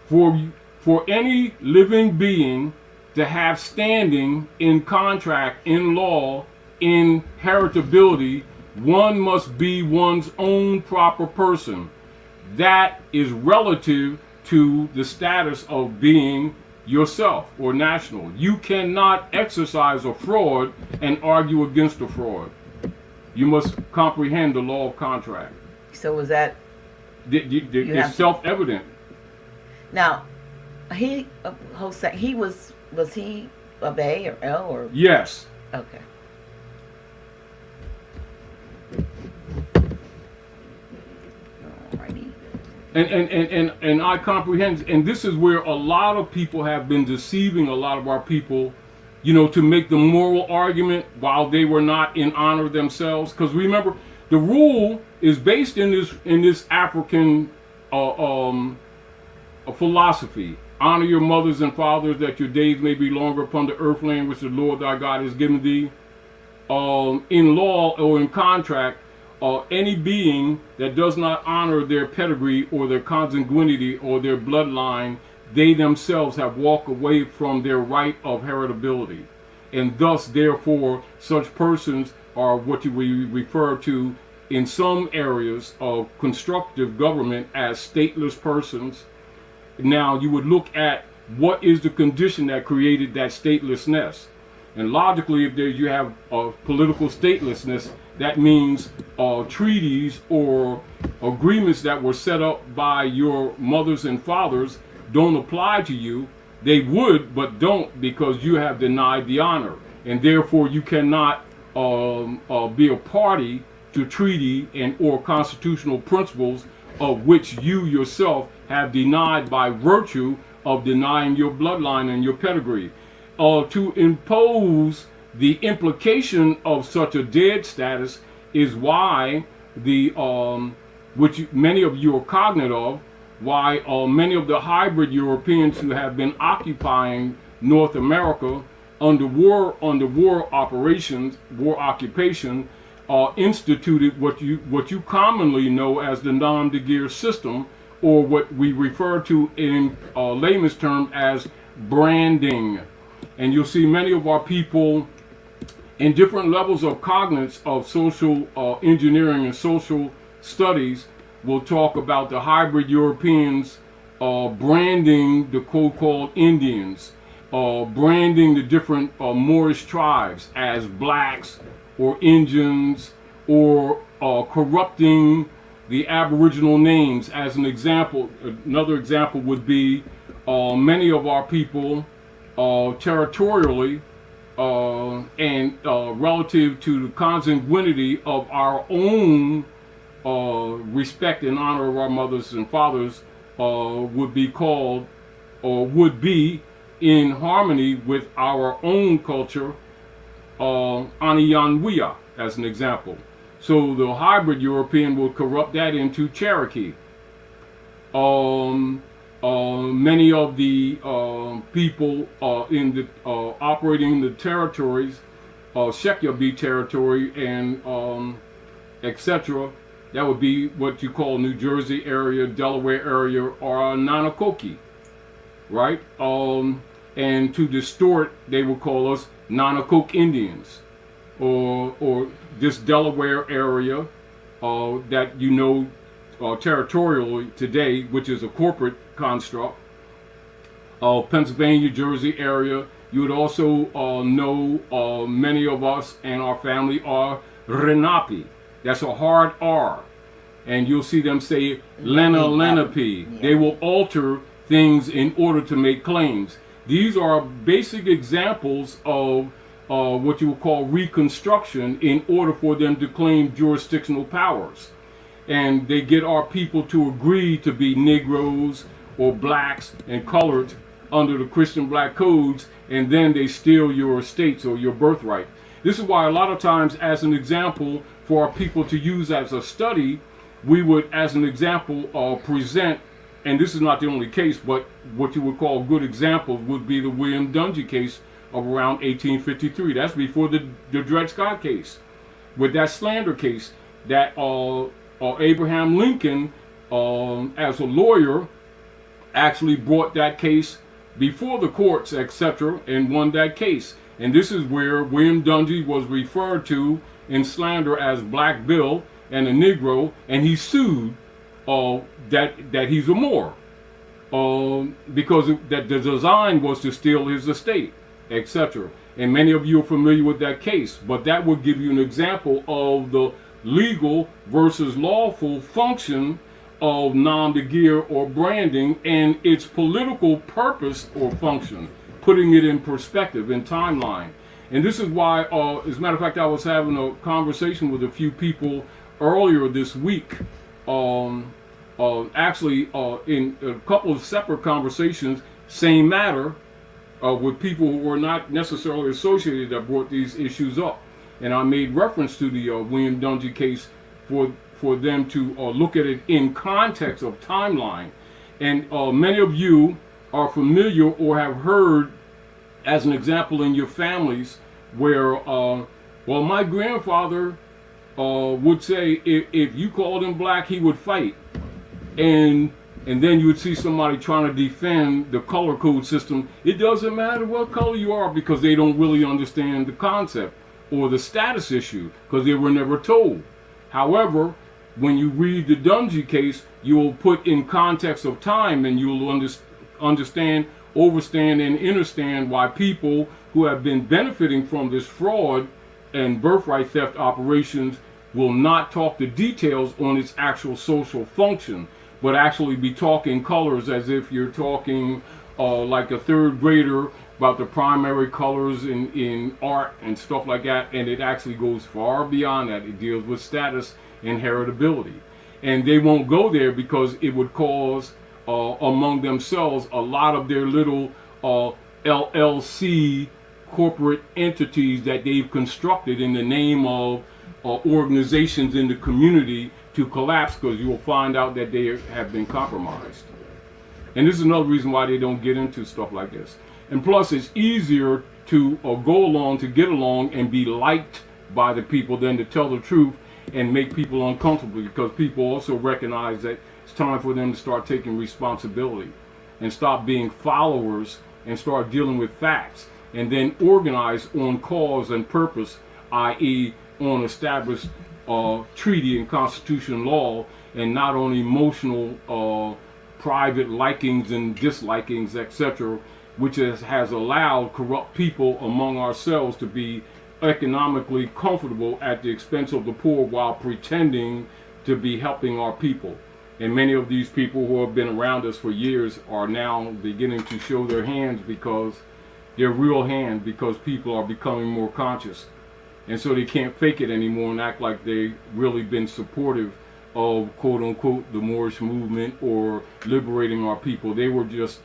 For any living being to have standing in contract, in law, in heritability, one must be one's own proper person. That is relative to the status of being yourself or national. You cannot exercise a fraud and argue against a fraud. You must comprehend the law of contract. So was that? It's self-evident. Now, was he a Bay or L or? Yes. Okay. Alrighty. And I comprehend, and this is where a lot of people have been deceiving a lot of our people, to make the moral argument while they were not in honor themselves. Because remember, the rule is based in this African philosophy. Honor your mothers and fathers, that your days may be longer upon the earth land which the Lord thy God has given thee. In law or in contract, any being that does not honor their pedigree or their consanguinity or their bloodline, they themselves have walked away from their right of heritability. And thus, therefore, such persons are what we refer to in some areas of constructive government as stateless persons. Now, you would look at what is the condition that created that statelessness. And logically, if you have political statelessness, that means treaties or agreements that were set up by your mothers and fathers don't apply to you. They would, but don't, because you have denied the honor, and therefore you cannot be a party to treaty and or constitutional principles of which you yourself have denied by virtue of denying your bloodline and your pedigree. To impose the implication of such a dead status is why the which many of you are cognizant of, why many of the hybrid Europeans who have been occupying North America under war operations, war occupation, instituted what you commonly know as the nom de guerre system, or what we refer to in layman's term as branding. And you'll see many of our people in different levels of cognizance of social engineering and social studies will talk about the hybrid Europeans branding the so-called Indians, branding the different Moorish tribes as blacks or Indians, or corrupting the Aboriginal names. As an example, another example would be many of our people territorially and relative to the consanguinity of our own respect and honor of our mothers and fathers would be called, or would be in harmony with our own culture, Aniyanwia, as an example. So the hybrid European will corrupt that into Cherokee. Many of the people in the operating in the territories, Shekiabi territory and etc., that would be what you call New Jersey area, Delaware area, or Nanakoki, right? And to distort, they would call us Nanakoke Indians, or this Delaware area that you know territorially today, which is a corporate construct. Pennsylvania, Jersey area, you would also know many of us and our family are Renapi. That's a hard R. And you'll see them say Lenape. Yeah. They will alter things in order to make claims. These are basic examples of what you would call reconstruction in order for them to claim jurisdictional powers. And they get our people to agree to be Negroes or blacks and colored under the Christian black codes, and then they steal your estates or your birthright. This is why a lot of times, as an example for our people to use as a study, we would, as an example, present, and this is not the only case, but what you would call good examples would be the William Dungy case of around 1853. That's before the Dred Scott case. With that slander case, that Abraham Lincoln, as a lawyer, actually brought that case before the courts, etc., and won that case. And this is where William Dungy was referred to in slander as Black Bill and a Negro, and he sued that he's a Moor, because that the design was to steal his estate, etc. And many of you are familiar with that case, but that would give you an example of the legal versus lawful function of nom de guerre or branding and its political purpose or function, putting it in perspective, in timeline. And this is why, as a matter of fact, I was having a conversation with a few people earlier this week, actually in a couple of separate conversations, same matter, with people who were not necessarily associated that brought these issues up. And I made reference to the William Dungy case for them to look at it in context of timeline. And many of you are familiar or have heard, as an example in your families, where, well, my grandfather would say if you called him black, he would fight. And then you would see somebody trying to defend the color code system. It doesn't matter what color you are, because they don't really understand the concept or the status issue, because they were never told. However, when you read the Dungy case, you will put in context of time, and you will understand, overstand, and understand why people who have been benefiting from this fraud and birthright theft operations will not talk the details on its actual social function. but actually be talking colors as if you're talking like a third grader about the primary colors in art and stuff like that. And it actually goes far beyond that. It deals with status and heritability. And they won't go there because it would cause among themselves a lot of their little LLC corporate entities that they've constructed in the name of organizations in the community to collapse, because you will find out that they have been compromised. And this is another reason why they don't get into stuff like this. And plus, it's easier to go along, to get along and be liked by the people than to tell the truth and make people uncomfortable, because people also recognize that it's time for them to start taking responsibility and stop being followers and start dealing with facts, and then organize on cause and purpose, i.e. on established treaty and constitution law, and not on emotional private likings and dislikings, etc., which has allowed corrupt people among ourselves to be economically comfortable at the expense of the poor while pretending to be helping our people. And many of these people who have been around us for years are now beginning to show their hands, because their real hands, because people are becoming more conscious. And so they can't fake it anymore and act like they've really been supportive of, quote unquote, the Moorish movement or liberating our people. They were just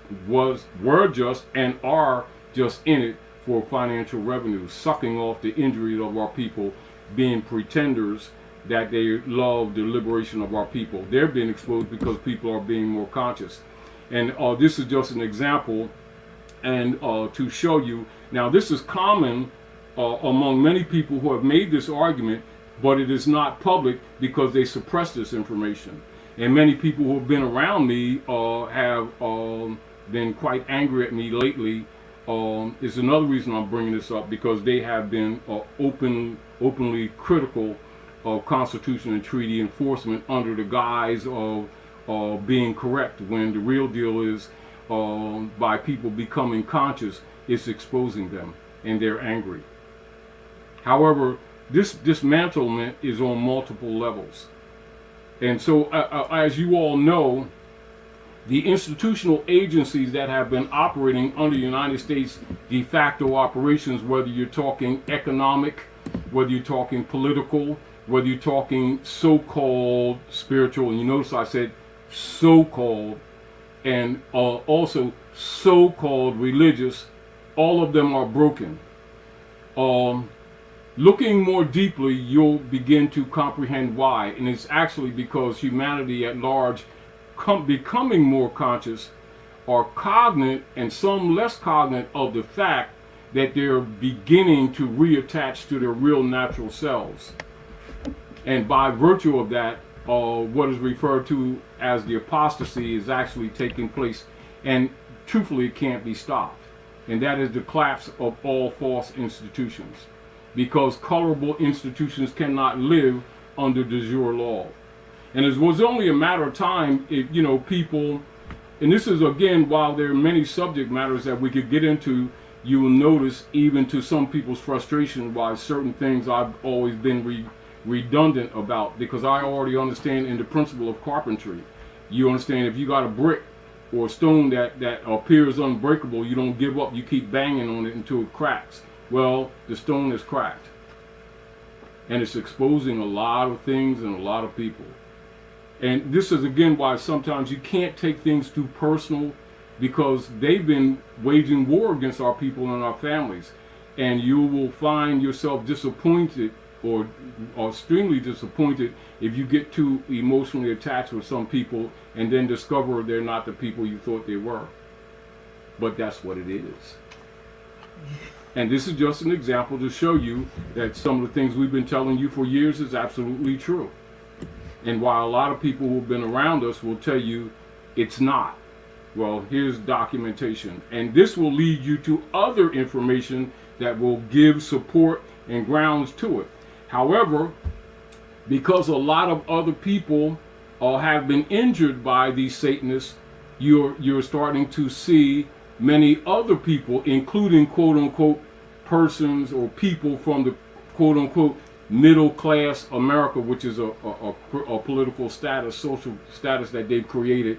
and are just in it for financial revenue, sucking off the injuries of our people, being pretenders that they love the liberation of our people. They're being exposed because people are being more conscious. And this is just an example, and to show you. Now, this is common among many people who have made this argument, but it is not public because they suppress this information. And many people who have been around me have been quite angry at me lately. Is another reason I'm bringing this up, because they have been openly critical of Constitution and treaty enforcement under the guise of being correct, when the real deal is by people becoming conscious, it's exposing them, and they're angry. However, this dismantlement is on multiple levels. And so, as you all know, the institutional agencies that have been operating under United States de facto operations, whether you're talking economic, whether you're talking political, whether you're talking so-called spiritual, and you notice I said so-called, and also so-called religious, all of them are broken. Looking more deeply, you'll begin to comprehend why, and it's actually because humanity at large becoming more conscious, are cognate, and some less cognate, of the fact that they're beginning to reattach to their real natural selves. And by virtue of that, what is referred to as the apostasy is actually taking place, and truthfully it can't be stopped. And that is the collapse of all false institutions, because colorable institutions cannot live under de jure law. And it was only a matter of time if, people, and this is again, while there are many subject matters that we could get into, you will notice, even to some people's frustration, why certain things I've always been redundant about, because I already understand in the principle of carpentry. You understand, if you got a brick or a stone that appears unbreakable, you don't give up, you keep banging on it until it cracks. Well, the stone is cracked, and it's exposing a lot of things and a lot of people. And this is again why sometimes you can't take things too personal, because they've been waging war against our people and our families, and you will find yourself disappointed or extremely disappointed if you get too emotionally attached with some people and then discover they're not the people you thought they were. But that's what it is. And this is just an example to show you that some of the things we've been telling you for years is absolutely true. And while a lot of people who've been around us will tell you it's not, well, here's documentation. And this will lead you to other information that will give support and grounds to it. However, because a lot of other people have been injured by these Satanists, you're starting to see many other people, including quote-unquote persons or people from the quote-unquote middle class America, which is a political status, social status that they've created,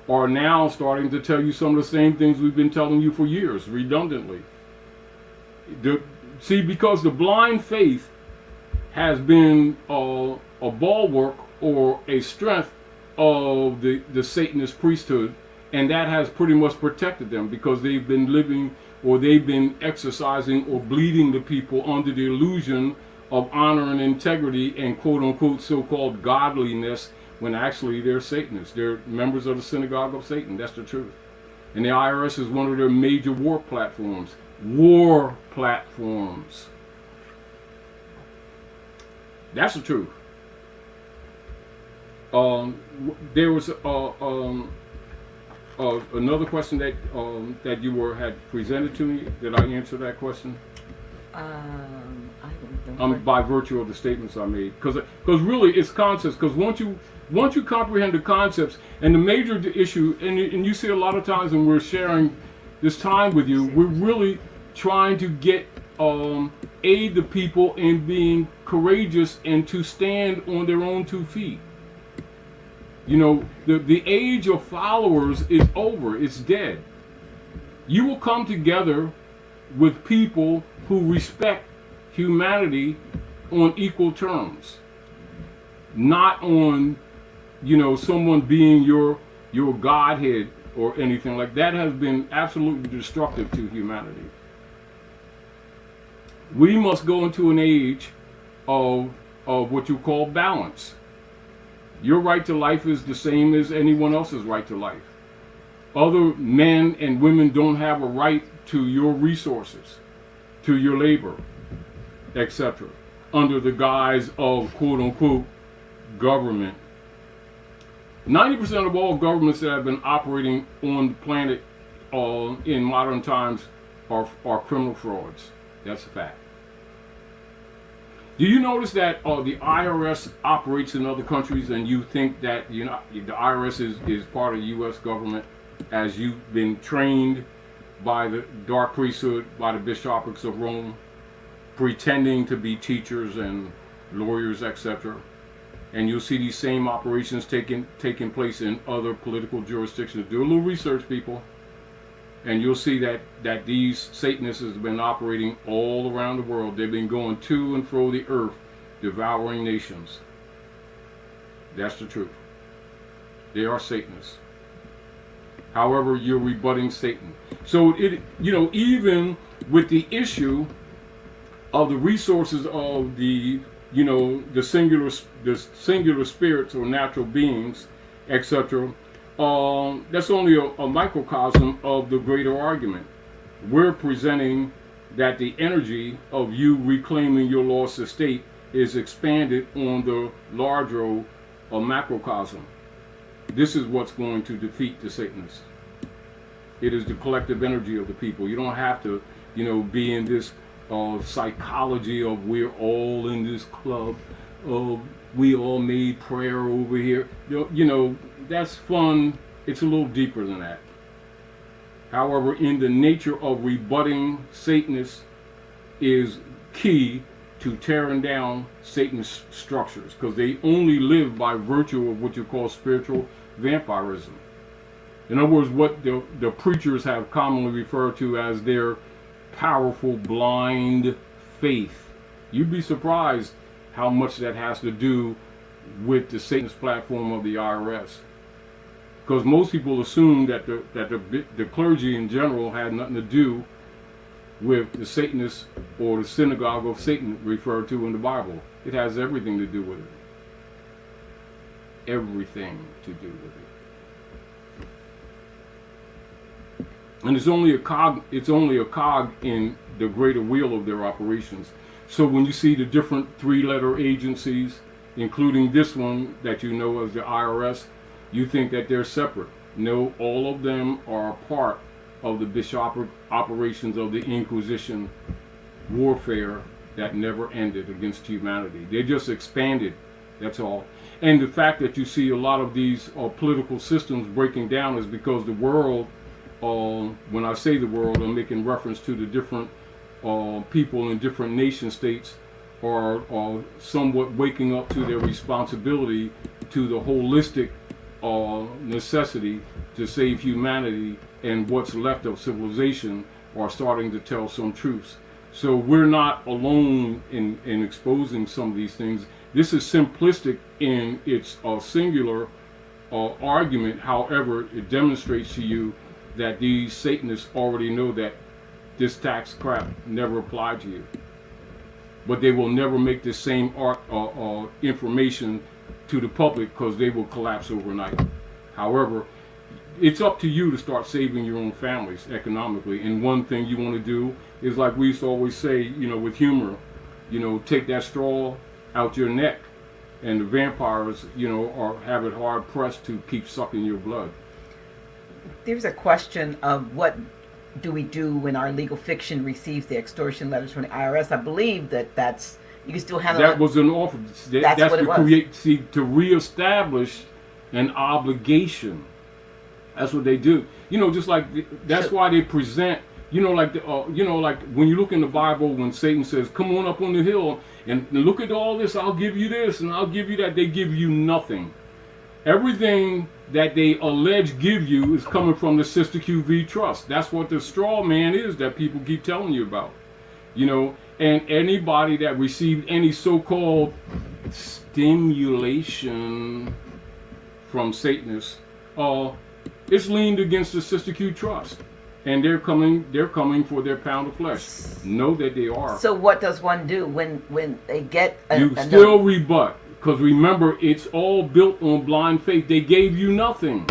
are now starting to tell you some of the same things we've been telling you for years, redundantly. See, because the blind faith has been a bulwark or a strength of the Satanist priesthood, and that has pretty much protected them, because they've been living, or they've been exercising or bleeding the people under the illusion of honor and integrity and quote-unquote so-called godliness, when actually they're Satanists. They're members of the synagogue of Satan. That's the truth. And the IRS is one of their major war platforms. War platforms. That's the truth. There was another question that that you had presented to me. Did I answer that question? I don't know. By virtue of the statements I made, because really it's concepts. Because once you comprehend the concepts, and the major issue, and you see a lot of times when we're sharing this time with you, we're really trying to get aid the people in being courageous and to stand on their own 2 feet. You know, the age of followers is over. It's dead. You will come together with people who respect humanity on equal terms, not on, you know, someone being your godhead or anything like that. Has been absolutely destructive to humanity. We must go into an age of what you call balance. Your right to life is the same as anyone else's right to life. Other men and women don't have a right to your resources, to your labor, etc., under the guise of quote-unquote government. 90% of all governments that have been operating on the planet in modern times are criminal frauds. That's a fact. Do you notice that the IRS operates in other countries, and you think that the IRS is part of the U.S. government, as you've been trained by the dark priesthood, by the bishoprics of Rome, pretending to be teachers and lawyers, etc. And you'll see these same operations taking place in other political jurisdictions. Do a little research, people, and you'll see that these Satanists have been operating all around the world. They've been going to and fro the earth, devouring nations. That's the truth. They are Satanists. However, you're rebutting Satan. So even with the issue of the resources of the singular spirits or natural beings, etc., that's only a microcosm of the greater argument. We're presenting that the energy of you reclaiming your lost estate is expanded on the larger macrocosm. This is what's going to defeat the Satanists. It is the collective energy of the people. You don't have to, be in this psychology of we're all in this club, we all made prayer over here. That's fun. It's a little deeper than that. However, in the nature of rebutting Satanists is key to tearing down Satan's structures, because they only live by virtue of what you call spiritual vampirism. In other words, what the preachers have commonly referred to as their powerful blind faith. You'd be surprised how much that has to do with the Satanist platform of the IRS. Because most people assume that the clergy in general had nothing to do with the Satanists or the synagogue of Satan referred to in the Bible. It has everything to do with it. Everything to do with it. And it's only a cog in the greater wheel of their operations. So when you see the different 3-letter agencies, including this one that you know as the IRS, you think that they're separate. No, all of them are a part of the bishopric operations of the Inquisition warfare that never ended against humanity. They just expanded, that's all. And the fact that you see a lot of these political systems breaking down is because the world, when I say the world, I'm making reference to the different people in different nation states, are somewhat waking up to their responsibility to the holistic necessity to save humanity, and what's left of civilization are starting to tell some truths. So we're not alone in exposing some of these things. This is simplistic in its singular argument. However, it demonstrates to you that these Satanists already know that this tax crap never applied to you. But they will never make the same information to the public because they will collapse overnight. However, it's up to you to start saving your own families economically. And one thing you want to do is, like we used to always say, you know, with humor, you know, take that straw out your neck, and the vampires, you know, have it hard pressed to keep sucking your blood. There's a question of what do we do when our legal fiction receives the extortion letters from the IRS. I believe that's you can still handle that. Was an offer. That's what it was. To reestablish an obligation. That's what they do. You know, just like that's why they present. You know, like like when you look in the Bible, when Satan says, "Come on up on the hill and look at all this. I'll give you this and I'll give you that." They give you nothing. Everything that they allege give you is coming from the Sister QV Trust. That's what the straw man is that people keep telling you about. You know, and anybody that received any so-called stimulation from Satanists, it's leaned against the Sister Q Trust. And they're coming for their pound of flesh. Know that they are. So what does one do when they get you still rebut. Because remember, it's all built on blind faith. They gave you nothing.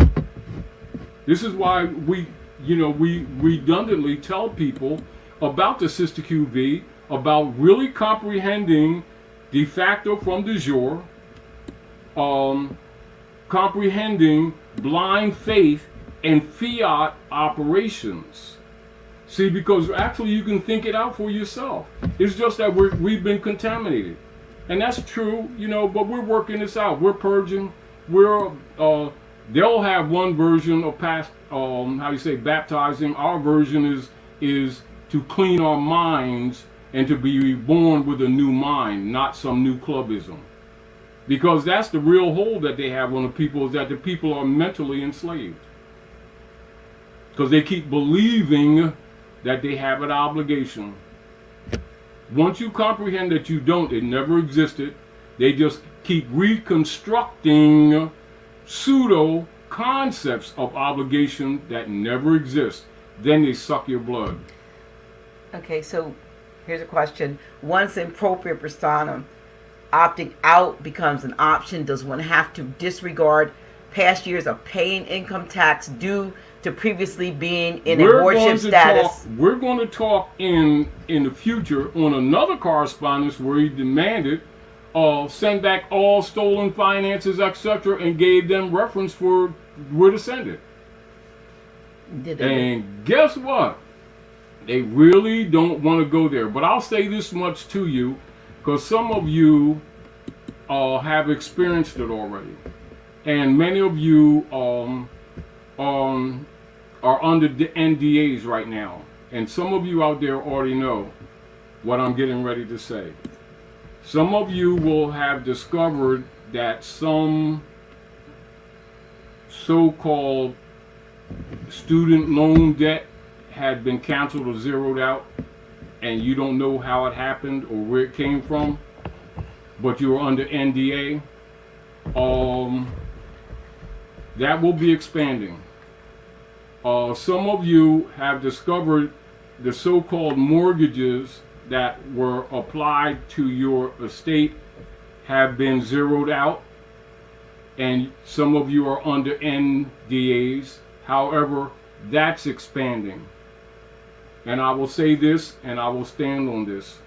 This is why we redundantly tell people about the Sister QV, about really comprehending de facto from de jure, comprehending blind faith and fiat operations. See, because actually you can think it out for yourself. It's just that we've been contaminated. And that's true, you know, but we're working this out. We're purging. They'll have one version of baptizing. Our version is to clean our minds and to be reborn with a new mind, not some new clubism. Because that's the real hold that they have on the people, is that the people are mentally enslaved. Because they keep believing that they have an obligation. Once you comprehend that you don't, it never existed, they just keep reconstructing pseudo concepts of obligation that never exist. Then they suck your blood. Okay, so here's a question. Once in propria personam, opting out becomes an option. Does one have to disregard past years of paying income tax due to previously being in a worship status? We're going to talk in the future on another correspondence where he demanded send back all stolen finances, etc., and gave them reference for where to send it. And guess what? They really don't want to go there. But I'll say this much to you, because some of you have experienced it already. And many of you are under the NDAs right now. And some of you out there already know what I'm getting ready to say. Some of you will have discovered that some so-called student loan debt had been canceled or zeroed out, and you don't know how it happened or where it came from, but you are under NDA. That will be expanding. Some of you have discovered the so-called mortgages that were applied to your estate have been zeroed out, and some of you are under NDAs. However, that's expanding. And I will say this, and I will stand on this.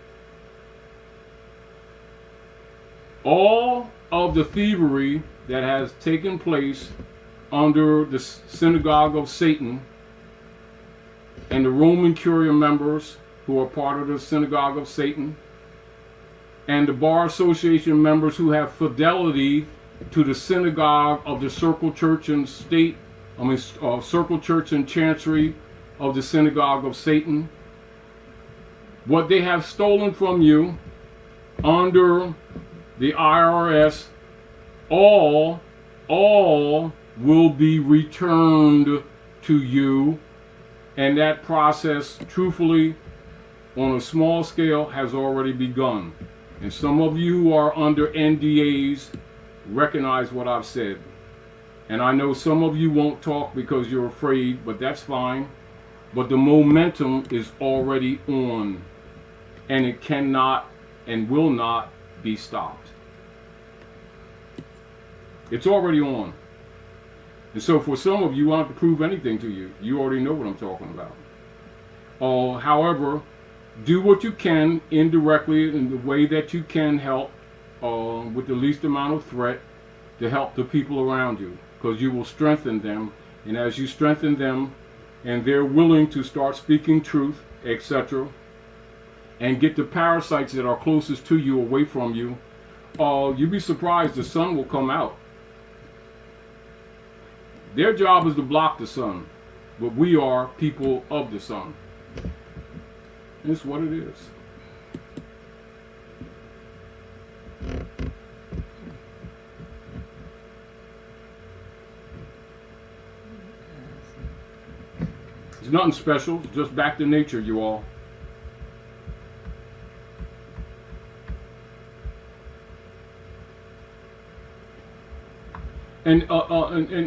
All of the thievery that has taken place under the synagogue of Satan and the Roman Curia members who are part of the synagogue of Satan, and the Bar Association members who have fidelity to the synagogue of the Circle Church and Circle Church and Chancery of the synagogue of Satan. What they have stolen from you under the IRS, all will be returned to you, and that process, truthfully, on a small scale, has already begun. And some of you who are under NDAs recognize what I've said. And I know some of you won't talk because you're afraid, but that's fine. But the momentum is already on, and it cannot and will not be stopped. It's already on. And so for some of you, I don't have to prove anything to you. You already know what I'm talking about. However, do what you can indirectly in the way that you can help with the least amount of threat to help the people around you, because you will strengthen them. And as you strengthen them and they're willing to start speaking truth, etc., and get the parasites that are closest to you away from you, you'd be surprised the sun will come out. Their job is to block the sun, but we are people of the sun. It's what it is. It's nothing special, just back to nature, you all. And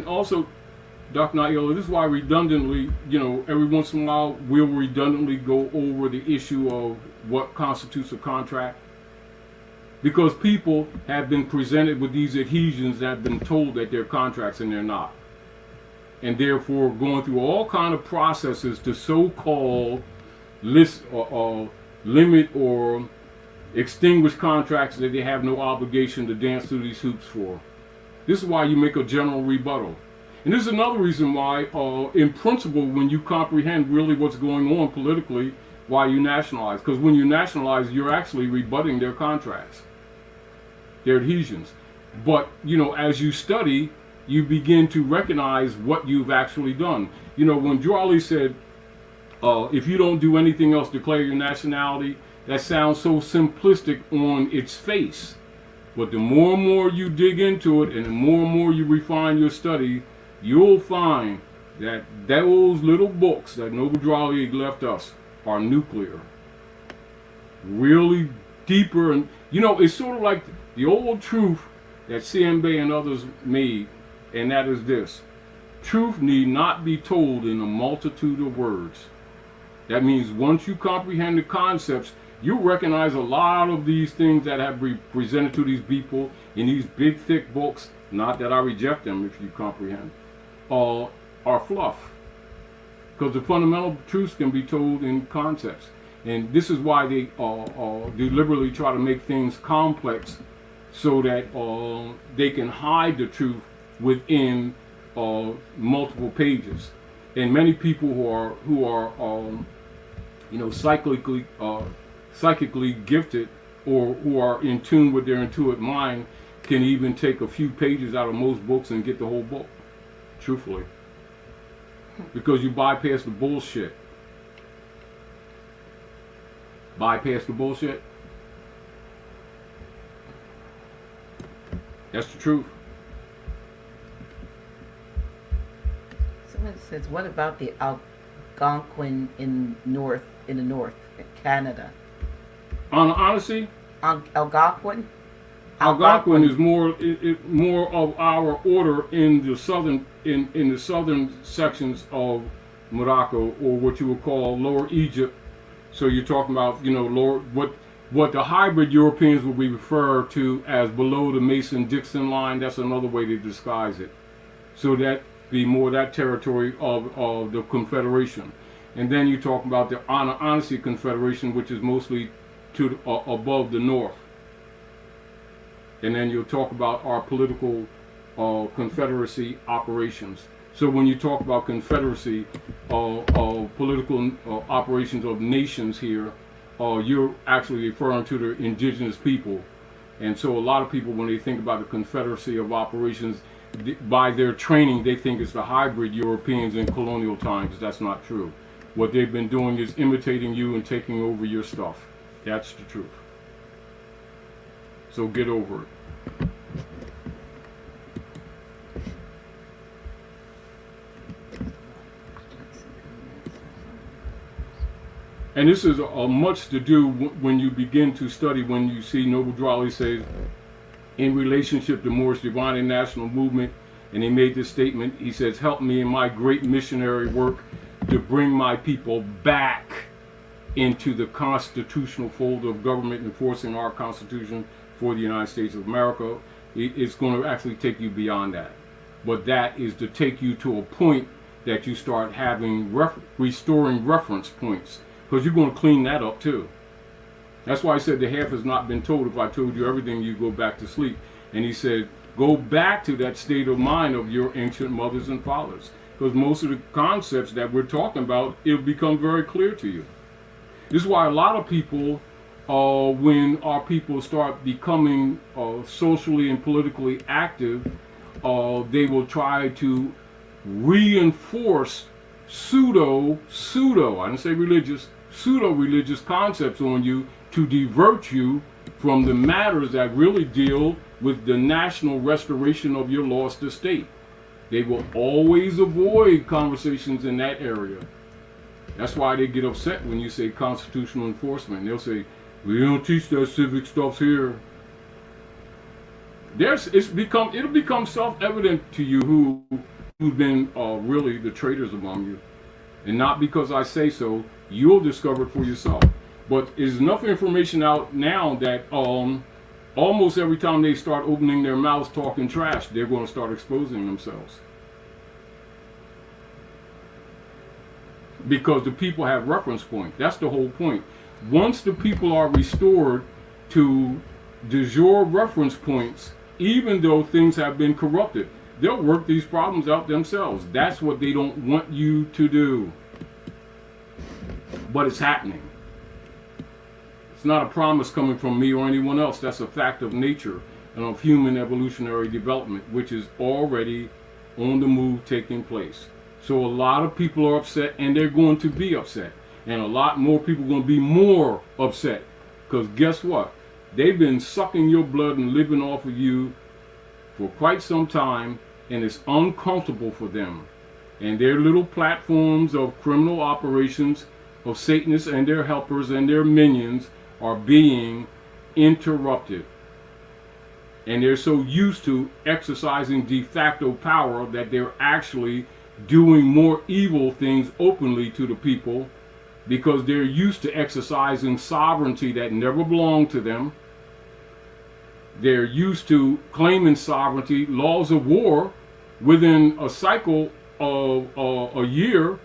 also, Dr. Naila, this is why redundantly, every once in a while we'll redundantly go over the issue of what constitutes a contract. Because people have been presented with these adhesions that have been told that they're contracts and they're not. And therefore going through all kind of processes to so-called list or limit or extinguish contracts that they have no obligation to dance through these hoops for. This is why you make a general rebuttal. And this is another reason why, in principle, when you comprehend really what's going on politically, why you nationalize. Because when you nationalize, you're actually rebutting their contracts, their adhesions. But, as you study, you begin to recognize what you've actually done. When Charlie said, if you don't do anything else, declare your nationality, that sounds so simplistic on its face. But the more and more you dig into it and the more and more you refine your study, you'll find that those little books that Noble Drew left us are nuclear. Really deeper. And, it's sort of like the old truth that C.M. Bey and others made, and that is this. Truth need not be told in a multitude of words. That means once you comprehend the concepts, you recognize a lot of these things that have been presented to these people in these big, thick books, not that I reject them if you comprehend, are fluff. Because the fundamental truths can be told in concepts. And this is why they deliberately try to make things complex so that they can hide the truth within multiple pages. And many people who are psychically gifted or who are in tune with their intuitive mind can even take a few pages out of most books and get the whole book, truthfully. Because you bypass the bullshit. Bypass the bullshit. That's the truth. Someone says, what about the Algonquin in the north, Canada? Honestly, Algonquin? Algonquin is more of our order in the southern in the southern sections of Morocco, or what you would call Lower Egypt. So you're talking about lower what the hybrid Europeans will be referred to as below the Mason-Dixon line. That's another way to disguise it. So that be more that territory of the Confederation. And then you talk about the Anasazi Confederation, which is mostly to above the north. And then you'll talk about our political confederacy operations. So when you talk about confederacy political operations of nations here, you're actually referring to the indigenous people. And so a lot of people, when they think about the confederacy of operations, by their training, they think it's the hybrid Europeans in colonial times. That's not true. What they've been doing is imitating you and taking over your stuff. That's the truth. So get over it. And this is much to do when you begin to study, when you see Noble Drawley say, in relationship to Moorish Divine and National Movement, and he made this statement, he says, help me in my great missionary work to bring my people back into the constitutional fold of government enforcing our Constitution for the United States of America. It's going to actually take you beyond that. But that is to take you to a point that you start having restoring reference points, because you're going to clean that up too. That's why I said the half has not been told. If I told you everything, you go back to sleep. And he said, go back to that state of mind of your ancient mothers and fathers, because most of the concepts that we're talking about, it'll become very clear to you. This is why a lot of people, when our people start becoming socially and politically active, they will try to reinforce pseudo, I didn't say religious, pseudo-religious concepts on you to divert you from the matters that really deal with the national restoration of your lost estate. They will always avoid conversations in that area. That's why they get upset when you say constitutional enforcement. They'll say, we don't teach that civic stuff here. It'll become self-evident to you who've been really the traitors among you. And not because I say so, you'll discover it for yourself. But there's enough information out now that almost every time they start opening their mouths talking trash, they're going to start exposing themselves. Because the people have reference point. That's the whole point. Once the people are restored to de jure reference points, even though things have been corrupted, they'll work these problems out themselves. That's what they don't want you to do. But it's happening. It's not a promise coming from me or anyone else. That's a fact of nature and of human evolutionary development, which is already on the move taking place. So a lot of people are upset, and they're going to be upset. And a lot more people are going to be more upset. Because guess what? They've been sucking your blood and living off of you for quite some time, and it's uncomfortable for them. And their little platforms of criminal operations of Satanists and their helpers and their minions are being interrupted. And they're so used to exercising de facto power that they're actually doing more evil things openly to the people, because they're used to exercising sovereignty that never belonged to them. They're used to claiming sovereignty, laws of war. Within a cycle of a year,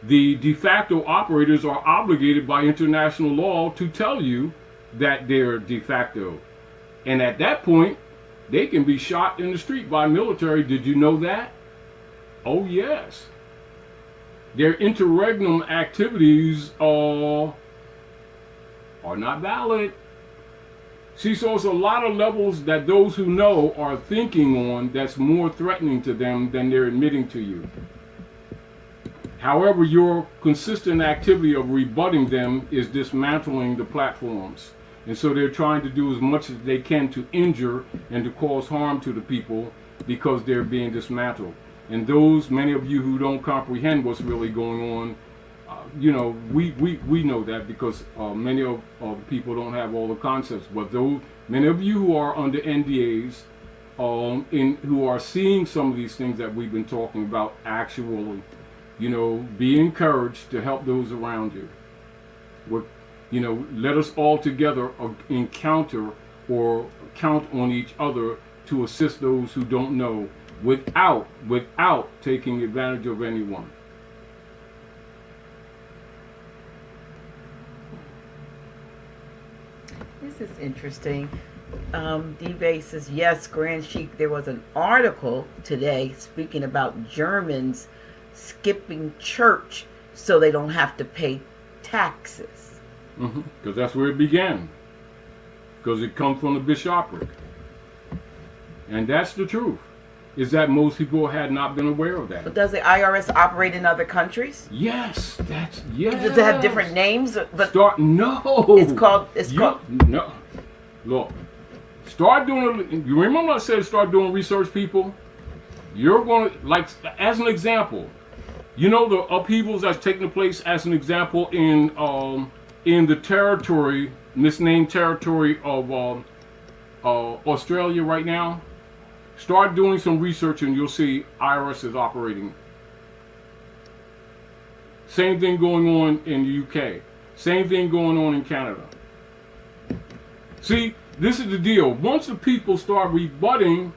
the de facto operators are obligated by international law to tell you that they're de facto. And at that point, they can be shot in the street by military. Did you know that? Oh yes. Their interregnum activities are not valid. See, so it's a lot of levels that those who know are thinking on that's more threatening to them than they're admitting to you. However, your consistent activity of rebutting them is dismantling the platforms. And so they're trying to do as much as they can to injure and to cause harm to the people, because they're being dismantled. And those, many of you who don't comprehend what's really going on, we know that, because many of the people don't have all the concepts. But those, many of you who are under NDAs, who are seeing some of these things that we've been talking about, actually, be encouraged to help those around you. Let us all together encounter or count on each other to assist those who don't know, without taking advantage of anyone. This is interesting. D-Bay says, yes, Grand Sheik, there was an article today speaking about Germans skipping church so they don't have to pay taxes. Because that's where it began. Because it comes from the bishopric. And that's the truth, is that most people had not been aware of that. But does the IRS operate in other countries? Yes, Does it have different names? No. It's called. No. Look, Start doing. You remember I said start doing research, people. You're going to, like, as an example, you know the upheavals that's taking place. As an example, in the territory, misnamed territory of Australia right now. Start doing some research, and you'll see IRS is operating. Same thing going on in the UK. Same thing going on in Canada. See, this is the deal. Once the people start rebutting,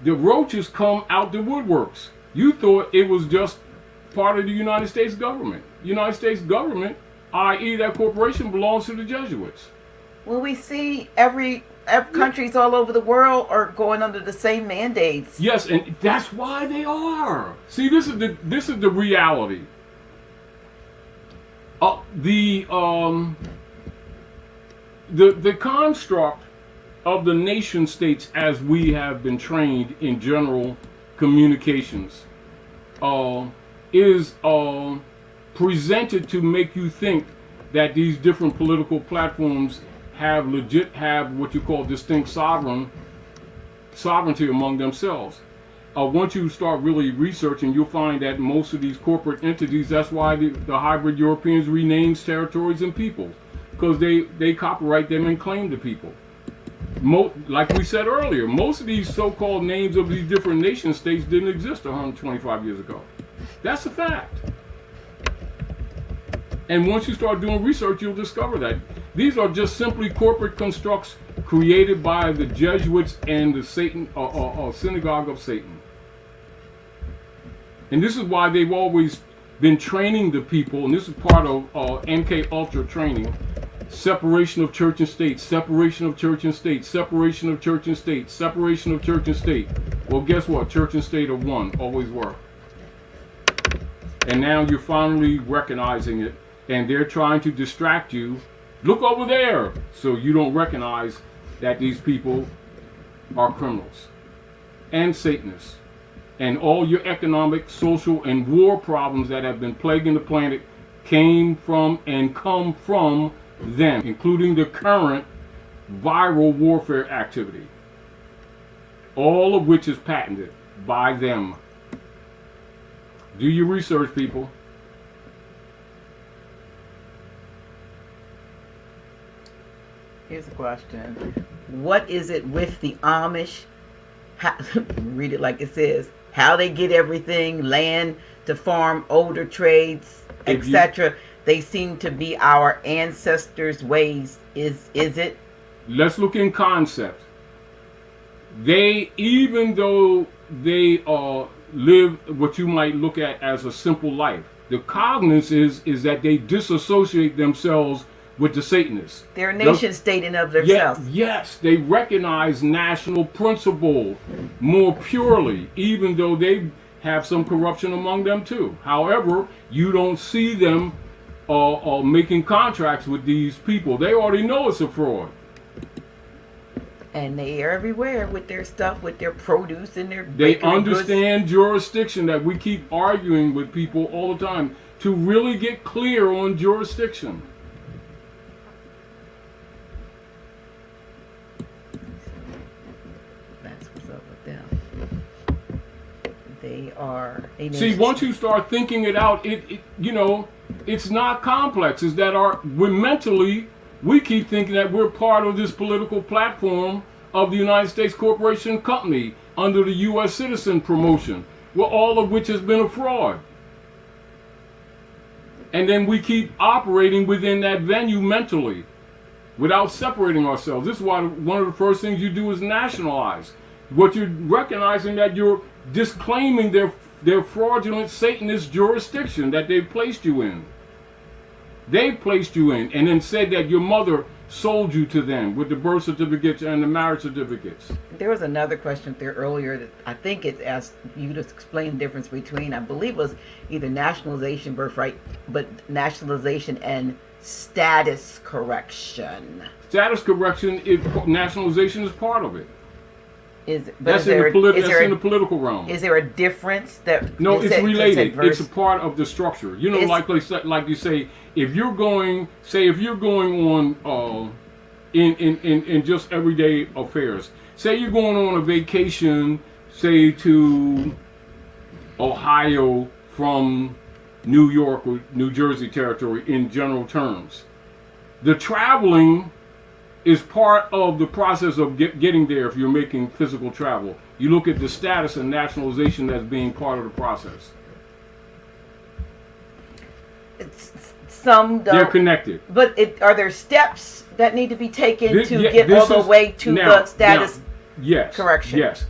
the roaches come out the woodworks. You thought it was just part of the United States government. United States government, i.e. that corporation, belongs to the Jesuits. Well, we see every countries all over the world are going under the same mandates. Yes, and that's why they are. See, this is the reality. The construct of the nation states, as we have been trained in general communications, is presented to make you think that these different political platforms have what you call distinct sovereignty among themselves. Once you start really researching, you'll find that most of these corporate entities, that's why the hybrid Europeans renames territories and peoples, because they copyright them and claim the people. Like we said earlier, most of these so-called names of these different nation states didn't exist 125 years ago. That's a fact. And once you start doing research, you'll discover that these are just simply corporate constructs created by the Jesuits and the synagogue of Satan. And this is why they've always been training the people, and this is part of MK Ultra training: separation of church and state, separation of church and state, separation of church and state, separation of church and state. Well, guess what? Church and state are one, always were. And now you're finally recognizing it, and they're trying to distract you. Look over there, so you don't recognize that these people are criminals and Satanists. And all your economic, social, and war problems that have been plaguing the planet came from and come from them, including the current viral warfare activity, all of which is patented by them. Do your research, people. Here's a question. What is it with the Amish? Read it like it says. How they get everything, land to farm, older trades, etc. They seem to be our ancestors' ways. Is it? Let's look in concept. They, even though they live what you might look at as a simple life, the cognizance is that they disassociate themselves with the Satanists. They're a nation state in of themselves. Yes, they recognize national principle more purely, even though they have some corruption among them too. However, you don't see them making contracts with these people. They already know it's a fraud. And they are everywhere with their stuff, with their produce and their They understand goods. Jurisdiction, that we keep arguing with people all the time to really get clear on jurisdiction. They are a See, once you start thinking it out, it's not complex. It's that we keep thinking that we're part of this political platform of the United States Corporation Company under the U.S. citizen promotion, well, all of which has been a fraud. And then we keep operating within that venue mentally without separating ourselves. This is why one of the first things you do is nationalize. What you're recognizing that you're disclaiming their fraudulent Satanist jurisdiction that they've placed you in. They've placed you in, and then said that your mother sold you to them with the birth certificates and the marriage certificates. There was another question there earlier that I think it asked you to explain the difference between, I believe it was either nationalization, birthright, but nationalization and status correction. Status correction, nationalization is part of it. That's in the political realm. Is there a difference that? No, it's related. It's a part of the structure. Like you say, if you're going on in just everyday affairs. Say you're going on a vacation, say to Ohio from New York or New Jersey territory in general terms. The traveling is part of the process of getting there if you're making physical travel. You look at the status and nationalization as being part of the process. Some don't. They're connected. But are there steps that need to be taken to get all the way to the status correction? Yes.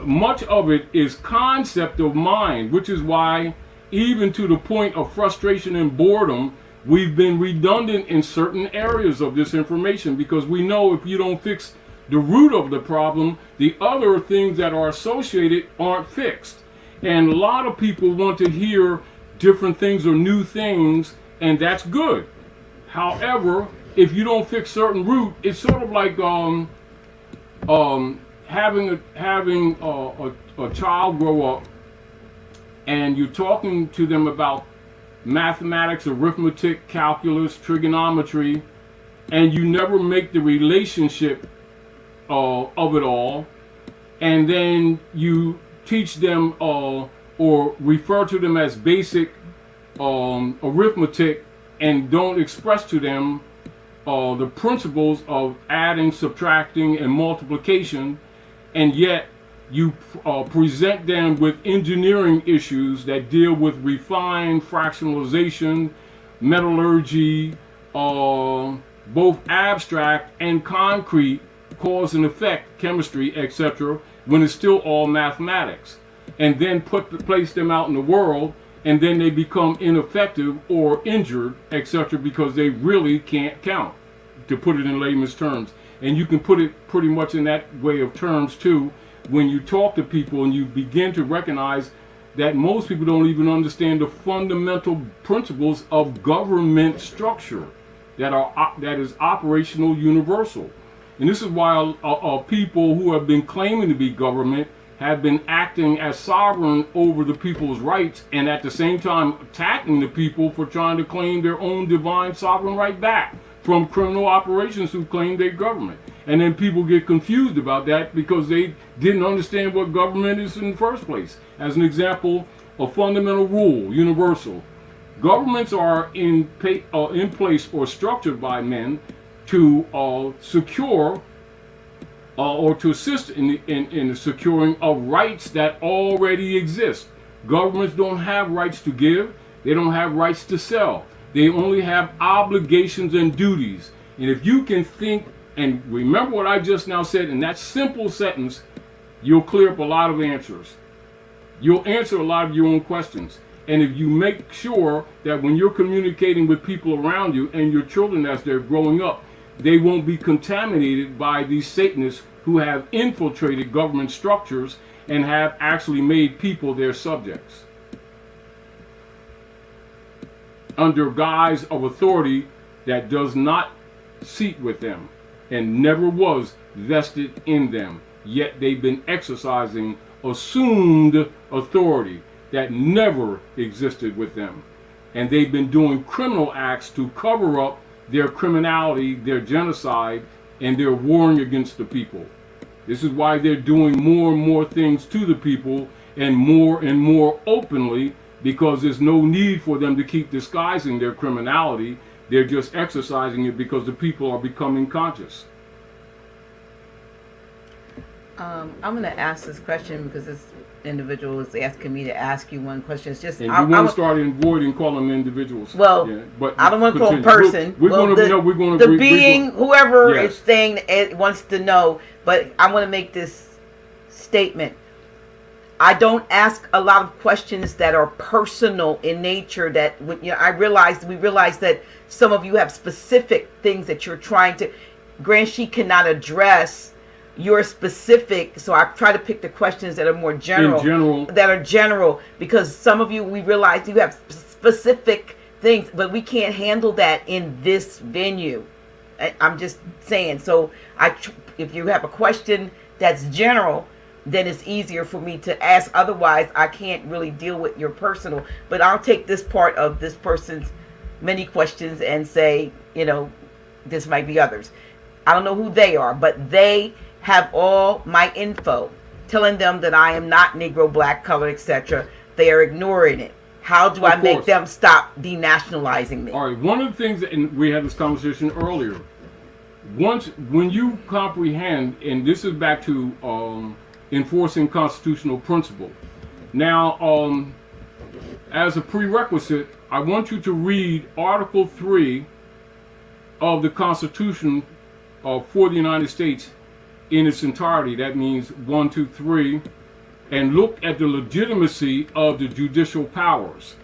Much of it is concept of mind, which is why even to the point of frustration and boredom, we've been redundant in certain areas of this information, because we know if you don't fix the root of the problem, the other things that are associated aren't fixed. And a lot of people want to hear different things or new things, and that's good. However, if you don't fix certain root, it's sort of like having a child grow up, and you're talking to them about mathematics, arithmetic, calculus, trigonometry, and you never make the relationship of it all, and then you teach them or refer to them as basic arithmetic, and don't express to them the principles of adding, subtracting, and multiplication, and yet you present them with engineering issues that deal with refined fractionalization, metallurgy, both abstract and concrete, cause and effect, chemistry, etc., when it's still all mathematics, and then place them out in the world, and then they become ineffective or injured, etc., because they really can't count, to put it in layman's terms. And you can put it pretty much in that way of terms too, when you talk to people and you begin to recognize that most people don't even understand the fundamental principles of government structure that is operational, universal. And this is why people who have been claiming to be government have been acting as sovereign over the people's rights, and at the same time attacking the people for trying to claim their own divine sovereign right back from criminal operations who claim they're government. And then people get confused about that because they didn't understand what government is in the first place. As an example, a fundamental rule, universal. Governments are in place or structured by men to secure or to assist in the securing of rights that already exist. Governments don't have rights to give. They don't have rights to sell. They only have obligations and duties. And if you can think and remember what I just now said in that simple sentence, you'll clear up a lot of answers. You'll answer a lot of your own questions. And if you make sure that when you're communicating with people around you and your children as they're growing up, they won't be contaminated by these Satanists who have infiltrated government structures and have actually made people their subjects under guise of authority that does not seat with them and never was vested in them. Yet they've been exercising assumed authority that never existed with them. And they've been doing criminal acts to cover up their criminality, their genocide, and their warring against the people. This is why they're doing more and more things to the people and more openly, because there's no need for them to keep disguising their criminality. They're just exercising it because the people are becoming conscious. I'm going to ask this question because this individual is asking me to ask you one question. It's just and we want to start avoiding calling them individuals. Well, yeah, but I don't want to call them person. We're going to the being, whoever is saying it wants to know. But I want to make this statement. I don't ask a lot of questions that are personal in nature. That we realize that some of you have specific things that you're trying to. She cannot address your specific, so I try to pick the questions that are more general, because some of you, we realize you have specific things, but we can't handle that in this venue. I'm just saying. So if you have a question that's general, then it's easier for me to ask. Otherwise, I can't really deal with your personal. But I'll take this part of this person's many questions and say, this might be others. I don't know who they are, but they have all my info, telling them that I am not Negro, black, colored, etc. They are ignoring it. How do I make them stop denationalizing me? All right. One of the things, and we had this conversation earlier. When you comprehend, and this is back to enforcing constitutional principle. Now, as a prerequisite, I want you to read Article 3 of the Constitution for the United States in its entirety. That means 1, 2, 3, and look at the legitimacy of the judicial powers,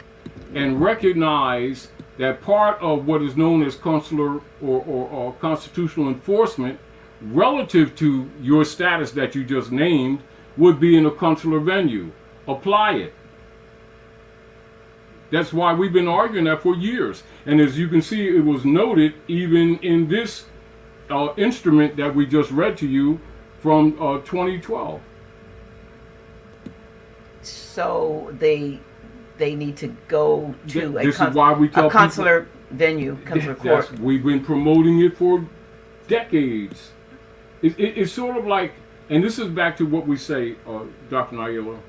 and recognize that part of what is known as consular or constitutional enforcement relative to your status that you just named would be in a consular venue. Apply it. That's why we've been arguing that for years. And as you can see, it was noted even in this instrument that we just read to you from 2012. So they need to go to This is why we tell a consular venue, consular court. We've been promoting it for decades. It's sort of like, and this is back to what we say, Dr. Naila.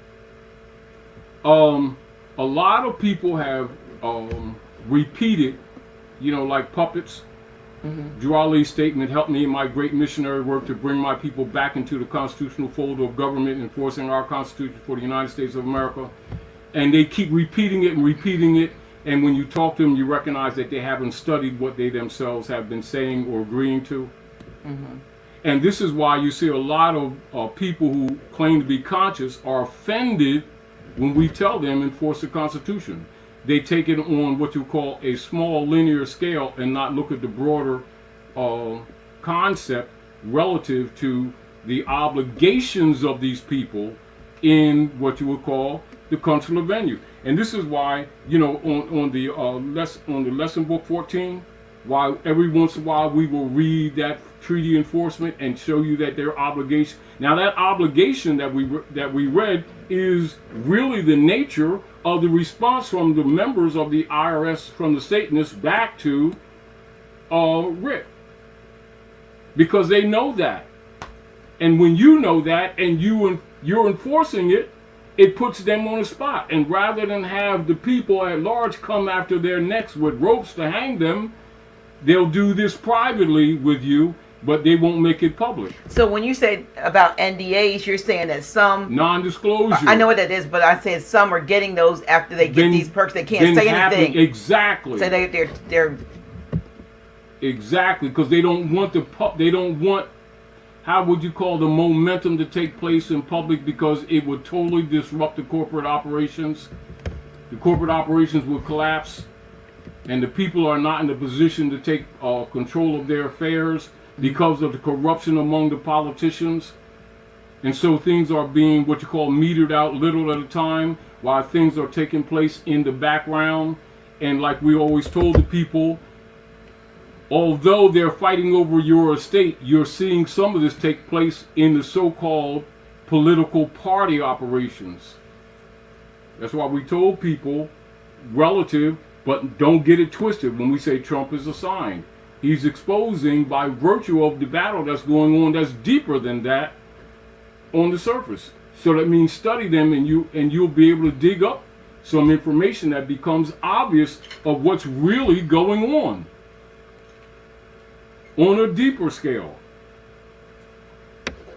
A lot of people have repeated, like puppets. Drew Ali's statement, "Help me in my great missionary work to bring my people back into the constitutional fold of government, enforcing our Constitution for the United States of America." And they keep repeating it and repeating it. And when you talk to them, you recognize that they haven't studied what they themselves have been saying or agreeing to. And this is why you see a lot of people who claim to be conscious are offended when we tell them enforce the Constitution. They take it on what you call a small linear scale and not look at the broader concept relative to the obligations of these people in what you would call the consular venue. And this is why, on the lesson book 14, why every once in a while we will read that treaty enforcement and show you that their obligation. Now that obligation that we read is really the nature of the response from the members of the IRS, from the Satanists back to Rick, because they know that. And when you know that and you're enforcing it, it puts them on the spot. And rather than have the people at large come after their necks with ropes to hang them, they'll do this privately with you, but they won't make it public. So when you say about NDAs, you're saying that some non-disclosure. I know what that is, but I said some are getting those after they get these perks. They can't say anything. Exactly. So they're exactly, because they don't want they don't want, how would you call, the momentum to take place in public, because it would totally disrupt the corporate operations. The corporate operations would collapse, and the people are not in a position to take control of their affairs because of the corruption among the politicians. And so things are being what you call metered out little at a time, while things are taking place in the background. And like we always told the people, although they're fighting over your estate, you're seeing some of this take place in the so-called political party operations. That's why we told people relative, but don't get it twisted when we say Trump is a sign. He's exposing by virtue of the battle that's going on that's deeper than that on the surface. So that means study them, and you'll be able to dig up some information that becomes obvious of what's really going on a deeper scale.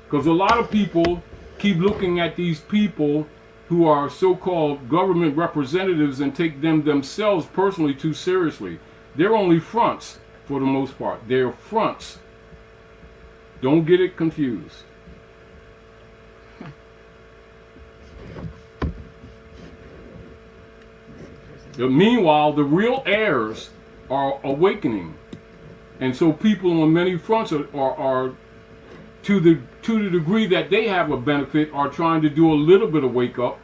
Because a lot of people keep looking at these people who are so-called government representatives and take them themselves personally too seriously. They're only fronts for the most part. They're fronts. Don't get it confused. Meanwhile, the real heirs are awakening. And so people on many fronts are to the degree that they have a benefit, are trying to do a little bit of wake up,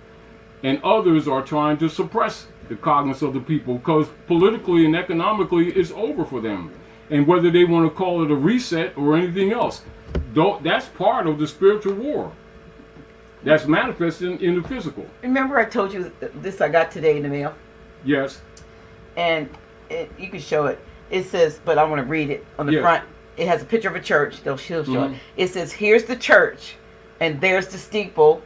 and others are trying to suppress the cognizance of the people, because politically and economically it's over for them. And whether they want to call it a reset or anything else, that's part of the spiritual war that's manifested in the physical. Remember I told you this I got today in the mail? Yes. And you can show it. It says, but I want to read it on the Yeah. front. It has a picture of a church. She'll show Mhm. it. It says, "Here's the church, and there's the steeple,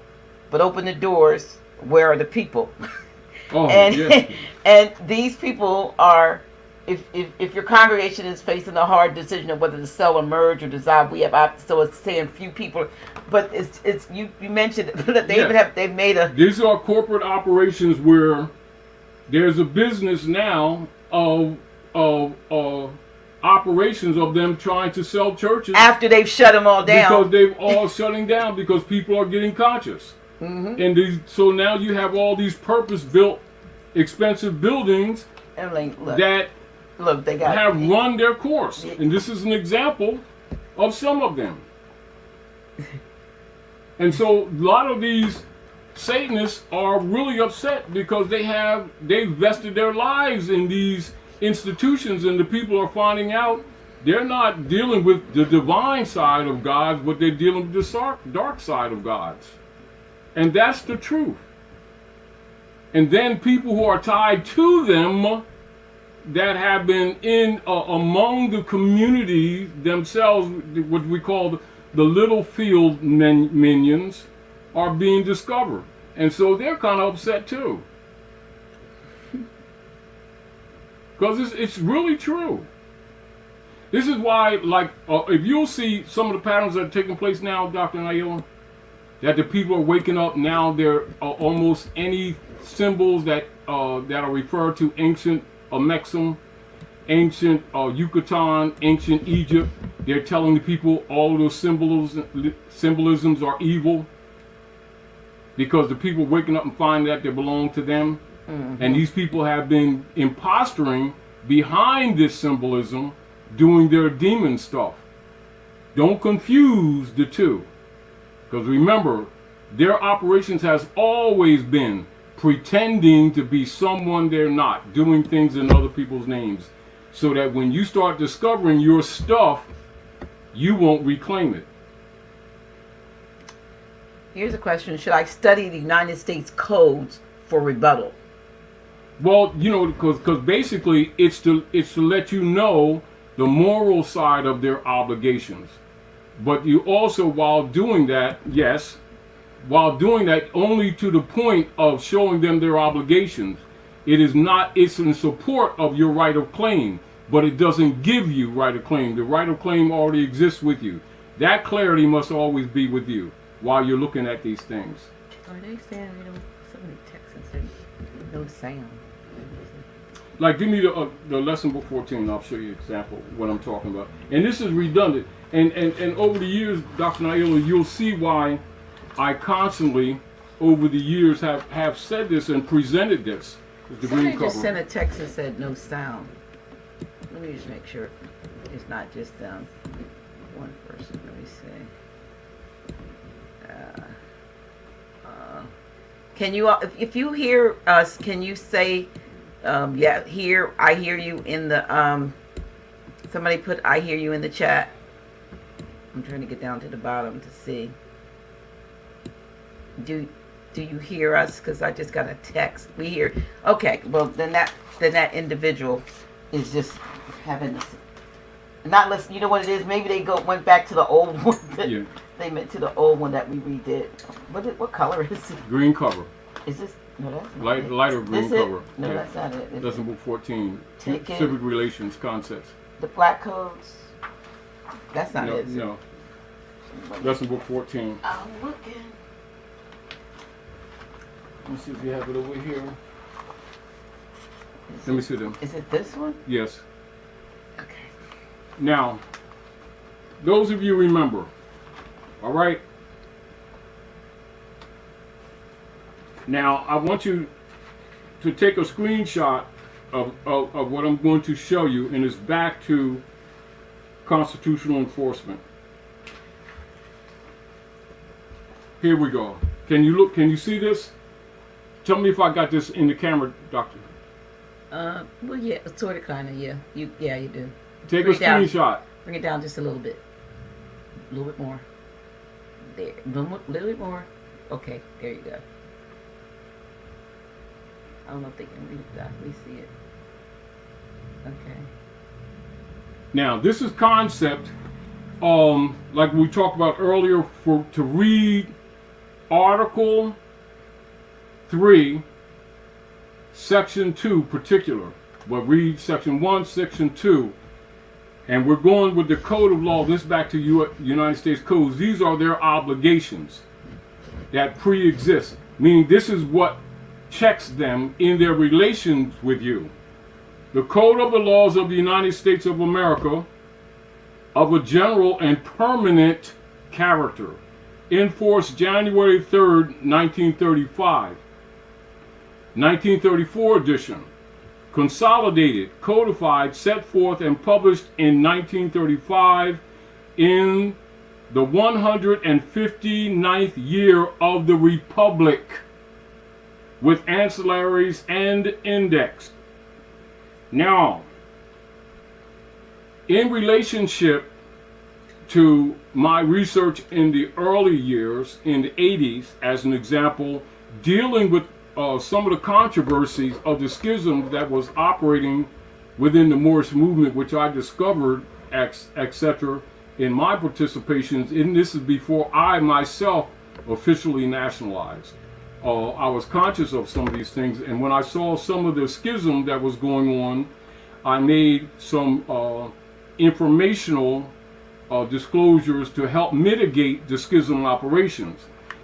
but open the doors. Where are the people?" Oh, And yes. and these people are, if your congregation is facing a hard decision of whether to sell or merge or dissolve, so it's saying few people, but it's you mentioned that they Yeah. even they've made a These are corporate operations where there's a business now of operations of them trying to sell churches after they've shut them all because down. they've all shutting down because people are getting conscious. Mm-hmm. And so now you have all these purpose-built, expensive buildings And like, that look, they got have run their course. And this is an example of some of them. And so a lot of these Satanists are really upset because they've vested their lives in these institutions, and the people are finding out they're not dealing with the divine side of God, but they're dealing with the dark side of God's. And that's the truth. And then people who are tied to them that have been in among the community themselves, what we call the little field minions, are being discovered. And so they're kind of upset too. Because it's really true. This is why, like, if you'll see some of the patterns that are taking place now, Dr. Naila, that the people are waking up now, there are almost any symbols that are referred to ancient Amexem, ancient Yucatan, ancient Egypt. They're telling the people all of those symbolisms are evil because the people waking up and finding that they belong to them. Mm-hmm. And these people have been impostoring behind this symbolism, doing their demon stuff. Don't confuse the two. Because remember, their operations has always been pretending to be someone they're not, doing things in other people's names, so that when you start discovering your stuff, you won't reclaim it. Here's a question: should I study the United States codes for rebuttal? Well, you know, because basically it's to let you know the moral side of their obligations. But you also, while doing that, only to the point of showing them their obligations. It's in support of your right of claim, but it doesn't give you right of claim. The right of claim already exists with you. That clarity must always be with you while you're looking at these things. Are they saying somebody texting said no sound? Like, give me the lesson book 14. I'll show you an example of what I'm talking about. And this is redundant. And over the years, Dr. Naila, you'll see why I constantly, over the years, have said this and presented this. The Somebody green just cover. sent a text and said no sound. Let me just make sure it's not just one person. Let me see. Can you, if you hear us, can you say, I hear you in the, somebody put I hear you in the chat. I'm trying to get down to the bottom to see. Do you hear us? Because I just got a text. We hear. Okay, well then that individual is just having this. Not listen. You know what it is? Maybe they went back to the old one. Yeah. They went to the old one that we redid. What color is it? Green cover. Is this? No, that's not it. Lighter green This cover. it? No, Yeah. that's not it. Is Lesson it? book 14. Take it. Civic relations concepts. The black codes. That's not No, it. Is it? no. Lesson book 14. I'm looking. Let me see if you have it over here. Let me see them. Is it this one? Yes. Okay. Now, those of you remember, all right? Now, I want you to take a screenshot of what I'm going to show you, and it's back to constitutional enforcement. Here we go. Can you look? Can you see this? Tell me if I got this in the camera, Doctor. Well, yeah, sort of, kind of, yeah. You do. Take a Bring it down. screenshot. Bring it down just a little bit. A little bit more. There. A little bit more. Okay, there you go. I don't know if they can read that. We see it. Okay. Now, this is concept, like we talked about earlier, to read Article 3, Section 2 particular. But read Section 1, Section 2. And we're going with the Code of Law. This back to United States codes. These are their obligations that pre-exist. Meaning this is what checks them in their relations with you. The Code of the Laws of the United States of America of a general and permanent character. In force January 3rd, 1935. 1934 edition. Consolidated, codified, set forth, and published in 1935 in the 159th year of the Republic, with ancillaries and indexed. Now, in relationship to my research in the early years, in the 80s, as an example, dealing with some of the controversies of the schism that was operating within the Moorish movement, which I discovered, etc., in my participations, and this is before I myself officially nationalized. I was conscious of some of these things, and when I saw some of the schism that was going on, I made some informational disclosures to help mitigate the schism operations.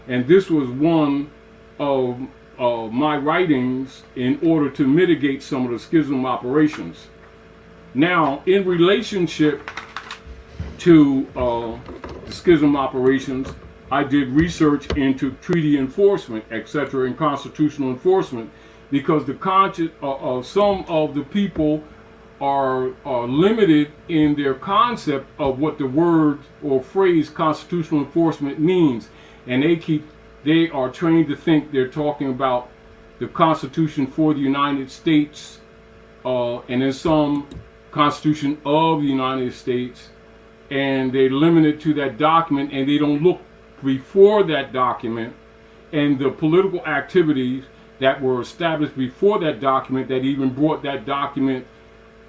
And this was one of my writings in order to mitigate some of the schism operations. Now, in relationship to the schism operations, I did research into treaty enforcement, etc., and constitutional enforcement, because some of the people are limited in their concept of what the word or phrase constitutional enforcement means, and they are trained to think they're talking about the Constitution for the United States, and in some Constitution of the United States, and they limit it to that document, and they don't look before that document and the political activities that were established before that document that even brought that document,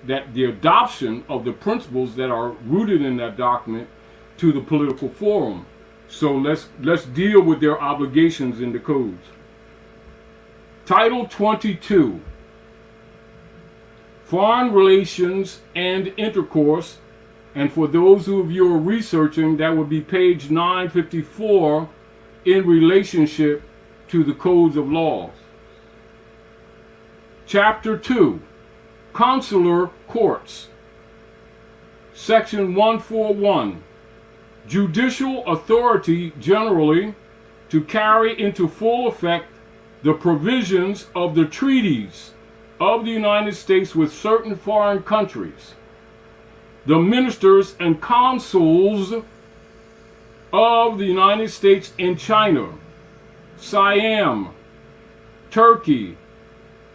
that the adoption of the principles that are rooted in that document to the political forum. So let's deal with their obligations in the codes. Title 22, Foreign Relations and Intercourse. And for those of you who are researching, that would be page 954 in relationship to the codes of laws. Chapter 2, Consular Courts. Section 141, Judicial authority generally to carry into full effect the provisions of the treaties of the United States with certain foreign countries. The ministers and consuls of the United States in China, Siam, Turkey,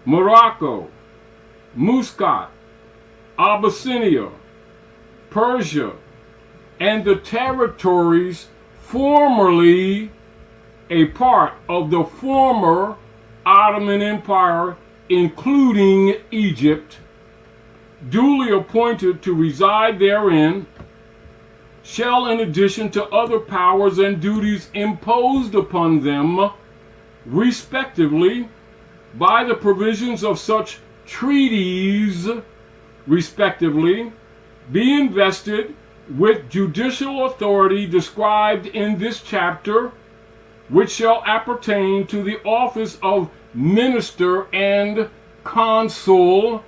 Morocco, Muscat, Abyssinia, Persia, and the territories formerly a part of the former Ottoman Empire, including Egypt, duly appointed to reside therein, shall, in addition to other powers and duties imposed upon them, respectively, by the provisions of such treaties, respectively, be invested with judicial authority described in this chapter, which shall appertain to the office of minister and consul,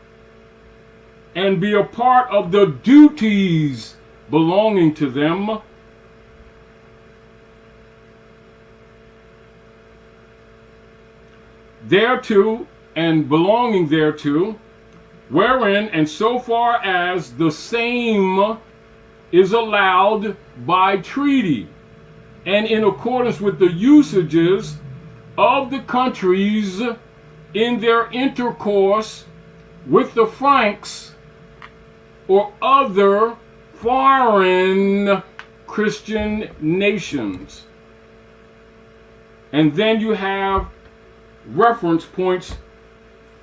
and be a part of the duties belonging to them, thereto and belonging thereto, wherein and so far as the same is allowed by treaty, and in accordance with the usages of the countries in their intercourse with the Franks or other foreign Christian nations. And then you have reference points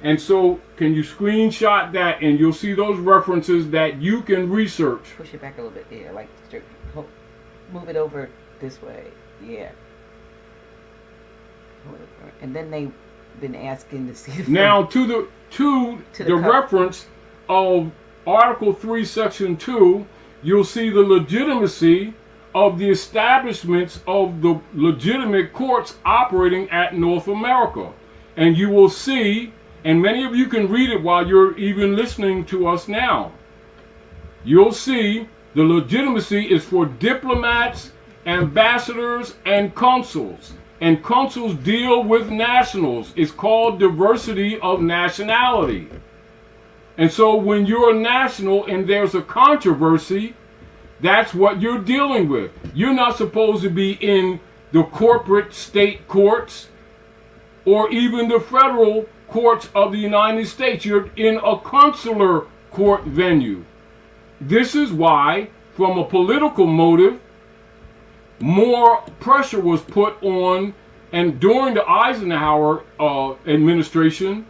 And so, can you screenshot that, and you'll see those references that you can research. Push it back a little bit. Yeah, like move it over this way. Yeah. And then they've been asking to see. Now to the reference of Article 3, Section 2, you'll see the legitimacy of the establishments of the legitimate courts operating at North America. And you will see, and many of you can read it while you're even listening to us now, you'll see the legitimacy is for diplomats, ambassadors, and consuls. And consuls deal with nationals. It's called diversity of nationality. And so when you're a national and there's a controversy, that's what you're dealing with. You're not supposed to be in the corporate state courts or even the federal courts of the United States. You're in a consular court venue. This is why, from a political motive, more pressure was put on, and during the Eisenhower administration,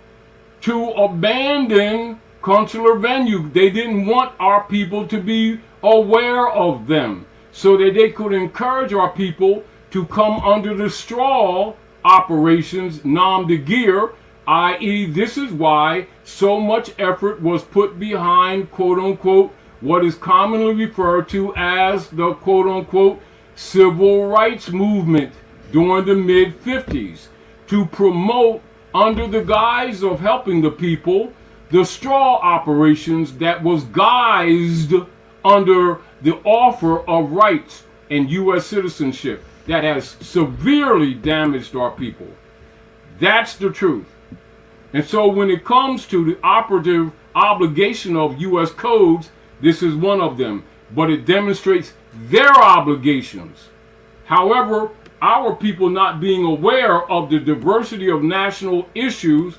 to abandon consular venue. They didn't want our people to be aware of them, so that they could encourage our people to come under the straw operations, nom de guerre, i.e. this is why so much effort was put behind, quote-unquote, what is commonly referred to as the, quote-unquote, civil rights movement during the mid-50s, to promote, under the guise of helping the people, the straw operations that was guised under the offer of rights and U.S. citizenship that has severely damaged our people. That's the truth. And so when it comes to the operative obligation of U.S. codes, this is one of them, but it demonstrates their obligations. However, our people not being aware of the diversity of national issues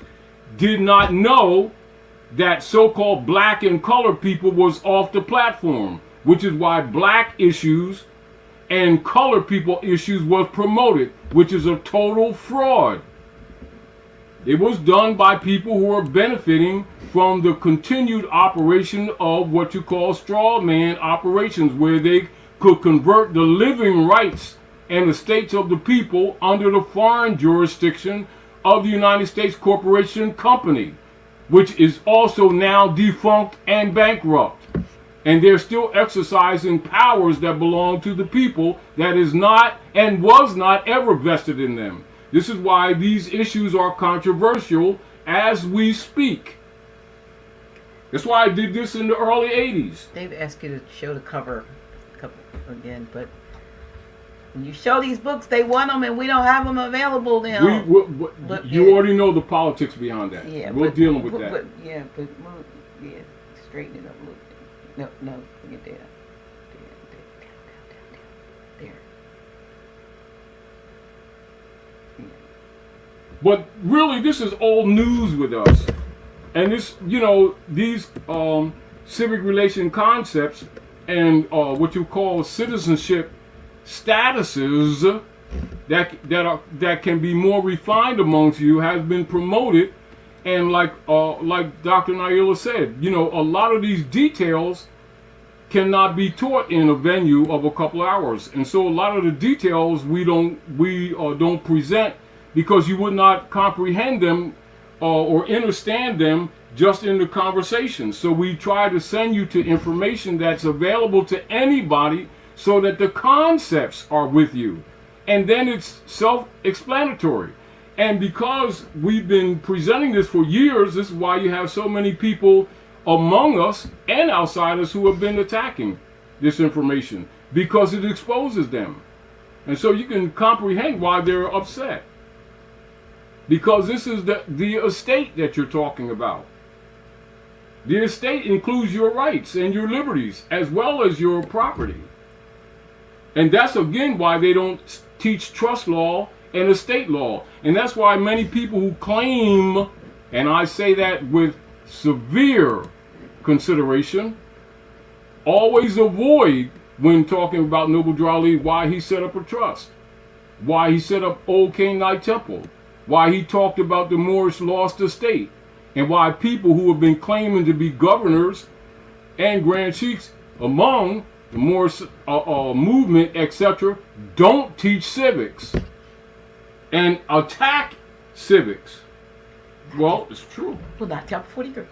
did not know that so-called black and colored people was off the platform, which is why black issues and colored people issues was promoted, which is a total fraud. It was done by people who are benefiting from the continued operation of what you call straw man operations, where they could convert the living rights and estates of the people under the foreign jurisdiction of the United States Corporation Company, which is also now defunct and bankrupt. And they're still exercising powers that belong to the people that is not and was not ever vested in them. This is why these issues are controversial as we speak. That's why I did this in the early 80s. They've asked you to show the cover again, but when you show these books, they want them and we don't have them available now. You already know the politics behind that. Yeah, we're dealing with that. But move, straighten it up a little bit. No, get there. There. Yeah. But really, this is old news with us. And this, these civic relation concepts and what you call citizenship statuses that can be more refined amongst you has been promoted. And like Dr. Naila said, a lot of these details cannot be taught in a venue of a couple of hours. And so a lot of the details we don't present because you would not comprehend them or understand them just in the conversation. So we try to send you to information that's available to anybody so that the concepts are with you. And then it's self-explanatory. And because we've been presenting this for years, this is why you have so many people among us and outsiders who have been attacking this information, because it exposes them. And so you can comprehend why they're upset. Because this is the estate that you're talking about. The estate includes your rights and your liberties as well as your property. And that's again why they don't teach trust law and estate law. And that's why many people who claim, and I say that with severe consideration, always avoid when talking about Noble Drew Ali why he set up a trust, why he set up Old King Knight Temple, why he talked about the Moorish lost estate. and why people who have been claiming to be governors and grand chiefs among the Morris movement, etc., don't teach civics and attack civics. Well, it's true. Well, not till 43.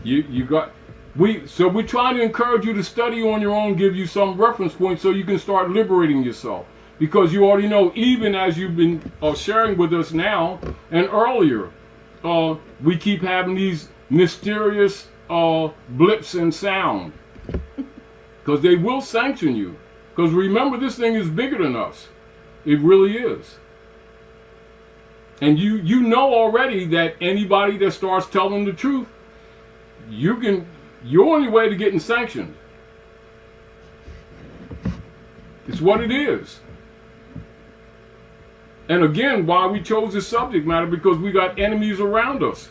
You got we're trying to encourage you to study on your own, give you some reference points so you can start liberating yourself. Because you already know, even as you've been sharing with us now and earlier, we keep having these mysterious blips in sound. Because they will sanction you. Because remember, this thing is bigger than us. It really is. And you know already that anybody that starts telling the truth, your only way to getting sanctioned. It's what it is. And again, why we chose this subject matter, because we got enemies around us.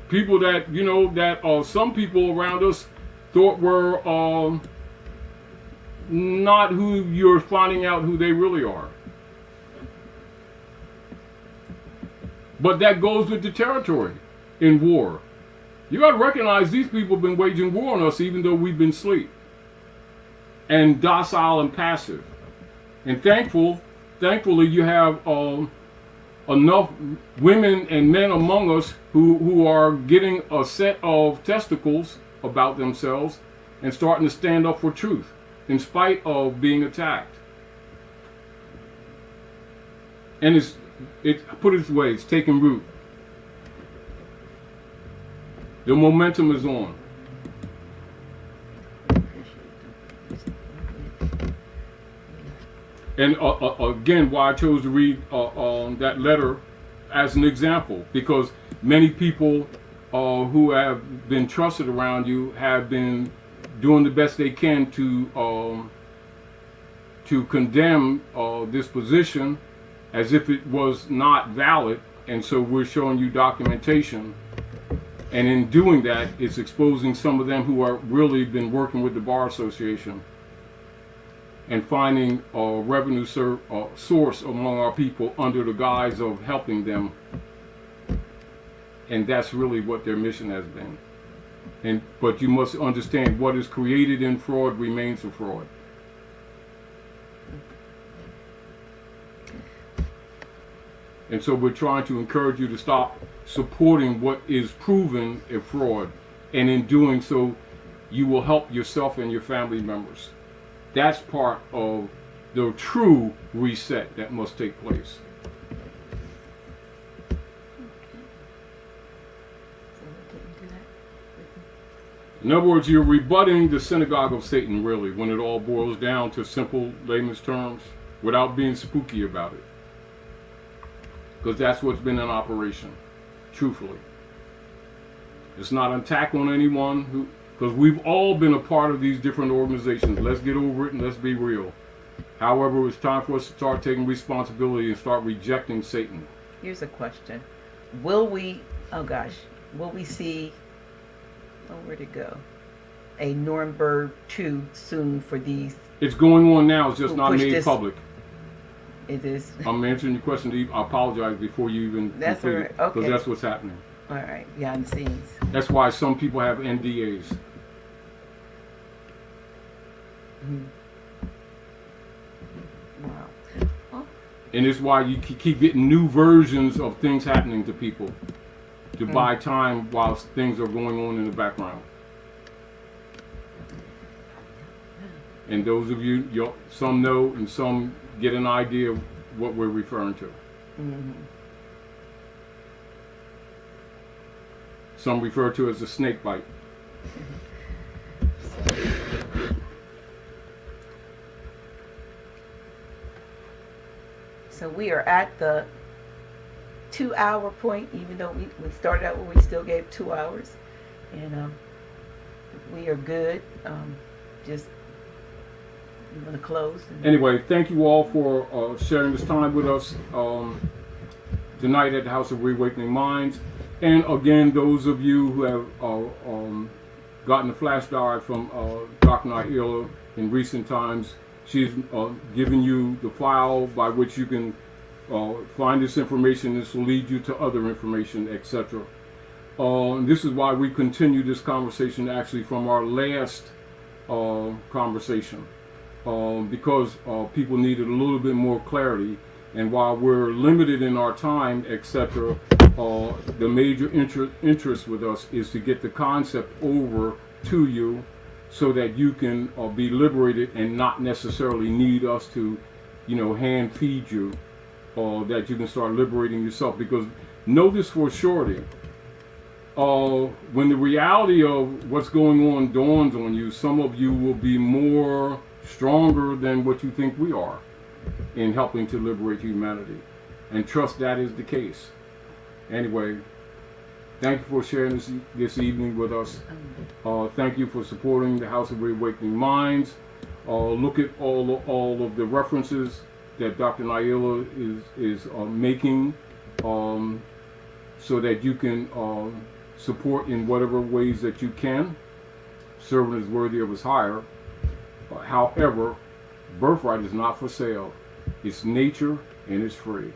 People that, some people around us thought were not who you're finding out who they really are. But that goes with the territory in war. You got to recognize these people have been waging war on us even though we've been asleep and docile and passive. And thankfully you have enough women and men among us who are getting a set of testicles about themselves and starting to stand up for truth in spite of being attacked. And put it this way, it's taking root. The momentum is on. And again, why I chose to read that letter as an example, because many people who have been trusted around you have been doing the best they can to condemn this position as if it was not valid, and so we're showing you documentation. And in doing that, it's exposing some of them who are really been working with the Bar Association and finding a revenue source among our people under the guise of helping them. And that's really what their mission has been. But you must understand, what is created in fraud remains a fraud. And so we're trying to encourage you to stop supporting what is proven a fraud. And in doing so, you will help yourself and your family members. That's part of the true reset that must take place. In other words, you're rebutting the synagogue of Satan, really, when it all boils down to simple layman's terms, without being spooky about it. Because that's what's been in operation, truthfully. It's not an attack on anyone, because we've all been a part of these different organizations. Let's get over it and let's be real. However, it's time for us to start taking responsibility and start rejecting Satan. Here's a question. Will we see, where'd it go? A Nuremberg 2 soon for these? It's going on now, it's just not made public. It is. I'm answering your question. I apologize before you even That's all right. Okay. Because that's what's happening. All right, behind the scenes. That's why some people have NDAs. Mm-hmm. Wow. Oh. And it's why you keep getting new versions of things happening to people to buy time whilst things are going on in the background. And those of you, some know and some get an idea of what we're referring to. Mm-hmm. Some refer to it as a snake bite. So we are at the 2-hour point, even though we started out when we still gave 2 hours. And we are good. Just I'm going to close. Anyway, thank you all for sharing this time with us tonight at the House of Reawakening Minds. And again, those of you who have gotten a flash drive from Dr. Nahila in recent times, she's given you the file by which you can find this information. This will lead you to other information, etc. This is why we continue this conversation actually from our last conversation, because people needed a little bit more clarity. And while we're limited in our time, etc., the major interest with us is to get the concept over to you so that you can be liberated and not necessarily need us to, hand feed you, that you can start liberating yourself. Because know this for surety, when the reality of what's going on dawns on you, some of you will be more stronger than what you think we are in helping to liberate humanity. And trust that is the case. Anyway, thank you for sharing this evening with us. Thank you for supporting the House of Reawakening Minds. Look at all of the references that Dr. Naila is making, so that you can support in whatever ways that you can. Servant is worthy of his hire. However, birthright is not for sale. It's nature and it's free.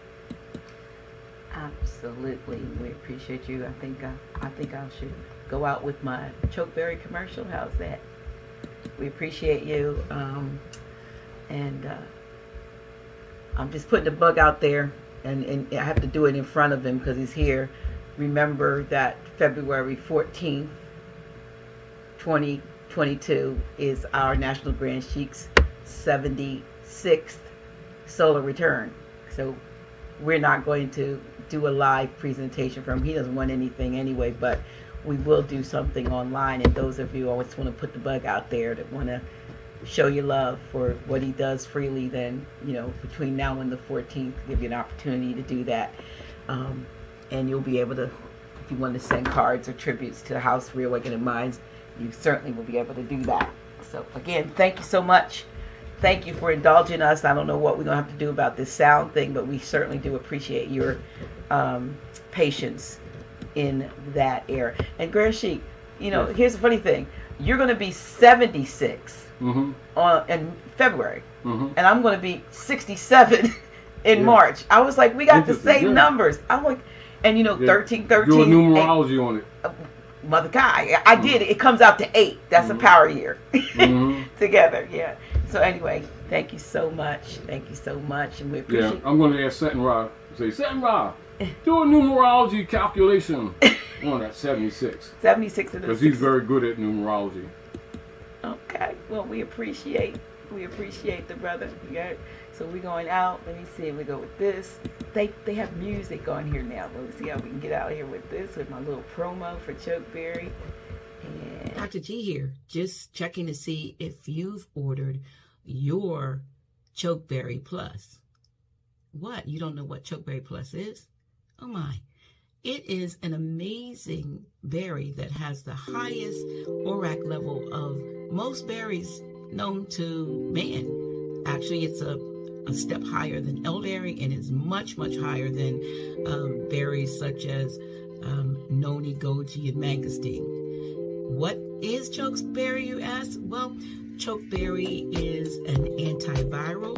Absolutely, we appreciate you. I think I should go out with my chokeberry commercial. How's that? We appreciate you, and I'm just putting the bug out there, and I have to do it in front of him because he's here. Remember that February 14th, 2022 is our National Grand Sheik's 76th solar return. So we're not going to do a live presentation from him. He doesn't want anything anyway, but we will do something online. And those of you, I just want to put the bug out there that want to show your love for what he does freely, then, between now and the 14th, give you an opportunity to do that. And you'll be able to, if you want to send cards or tributes to the House Reawakening Minds, you certainly will be able to do that. So again, thank you so much. Thank you for indulging us. I don't know what we're going to have to do about this sound thing, but we certainly do appreciate your patience in that era. And Grand Sheik, here's the funny thing. You're going to be 76 in February, and I'm going to be 67 in March. I was like, we got the same numbers. I'm like, and 13, Do a numerology 8, on it. Mother God, I did it. It comes out to 8. That's a power year together. Yeah. So anyway, thank you so much. Thank you so much, and we appreciate. Yeah, I'm going to ask Seton Ra. Say, Seton Ra, do a numerology calculation on that 76. 76 of the. Because he's very good at numerology. Okay. Well, we appreciate the brother. Yeah. So we're going out. Let me see. We go with this. They have music on here now. Let's see how we can get out here with this, with my little promo for Chokeberry. And Dr. G here, just checking to see if you've ordered your Chokeberry Plus. What? You don't know what Chokeberry Plus is? Oh my. It is an amazing berry that has the highest ORAC level of most berries known to man. Actually, it's a step higher than elderberry and is much, much higher than berries such as noni, goji, and mangosteen. What is chokeberry, you ask? Well, chokeberry is an antiviral.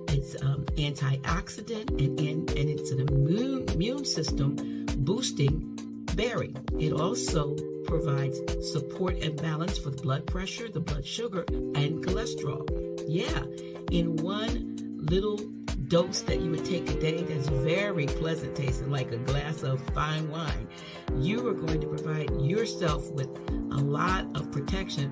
It's antioxidant, and it's an immune system boosting berry. It also provides support and balance for the blood pressure, the blood sugar, and cholesterol. Yeah, in one little dose that you would take a day that's very pleasant tasting, like a glass of fine wine, you are going to provide yourself with a lot of protection,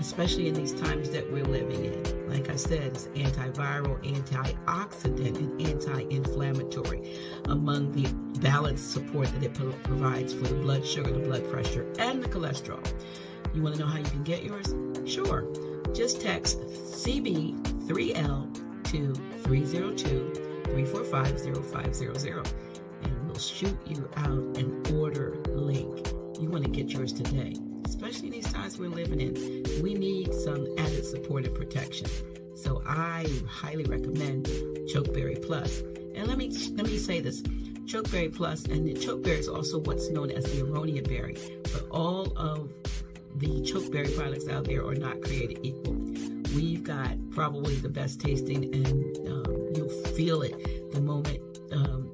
especially in these times that we're living in. Like I said, it's antiviral, antioxidant, and anti-inflammatory, among the balanced support that it provides for the blood sugar, the blood pressure, and the cholesterol. You want to know how you can get yours? Sure. Just text CB3L to 302-345-0500, and we'll shoot you out an order link. You want to get yours today. Especially in these times we're living in, we need some added support and protection. So I highly recommend Chokeberry Plus. And let me say this: Chokeberry Plus, and the chokeberry is also what's known as the aronia berry. But all of the chokeberry products out there are not created equal. We've got probably the best tasting, and you'll feel it the moment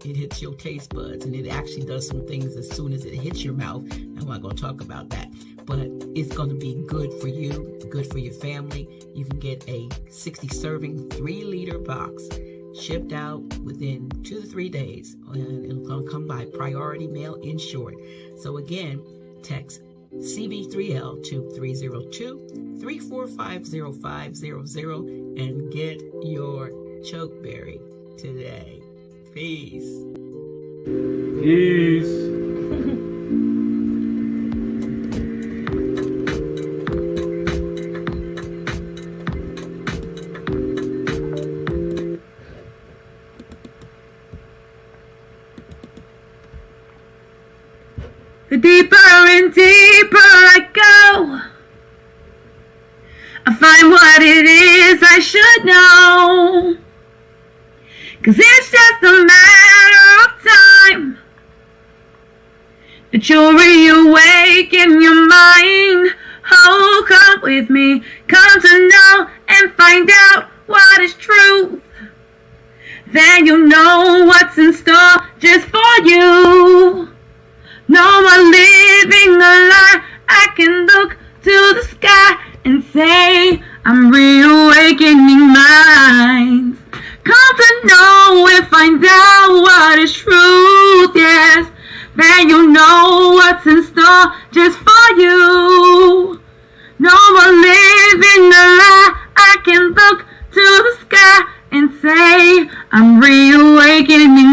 it hits your taste buds, and it actually does some things as soon as it hits your mouth. I'm not going to talk about that, but it's going to be good for you, good for your family. You can get a 60 serving 3-liter box shipped out within 2 to 3 days, and it's going to come by priority mail insured. So again, text CB3L to 302-345-0500 and get your chokeberry today. Peace. Peace. The deeper and deeper I go, I find what it is I should know. 'Cause it's just a matter of time that you'll reawake in your mind. Oh, come with me, come to know and find out what is truth. Then you'll know what's in store just for you. No more living a lie. I can look to the sky and say I'm reawakening minds. Come to know and find out what is truth, yes. Then you'll know what's in store just for you. No more living a lie. I can look to the sky and say I'm reawakening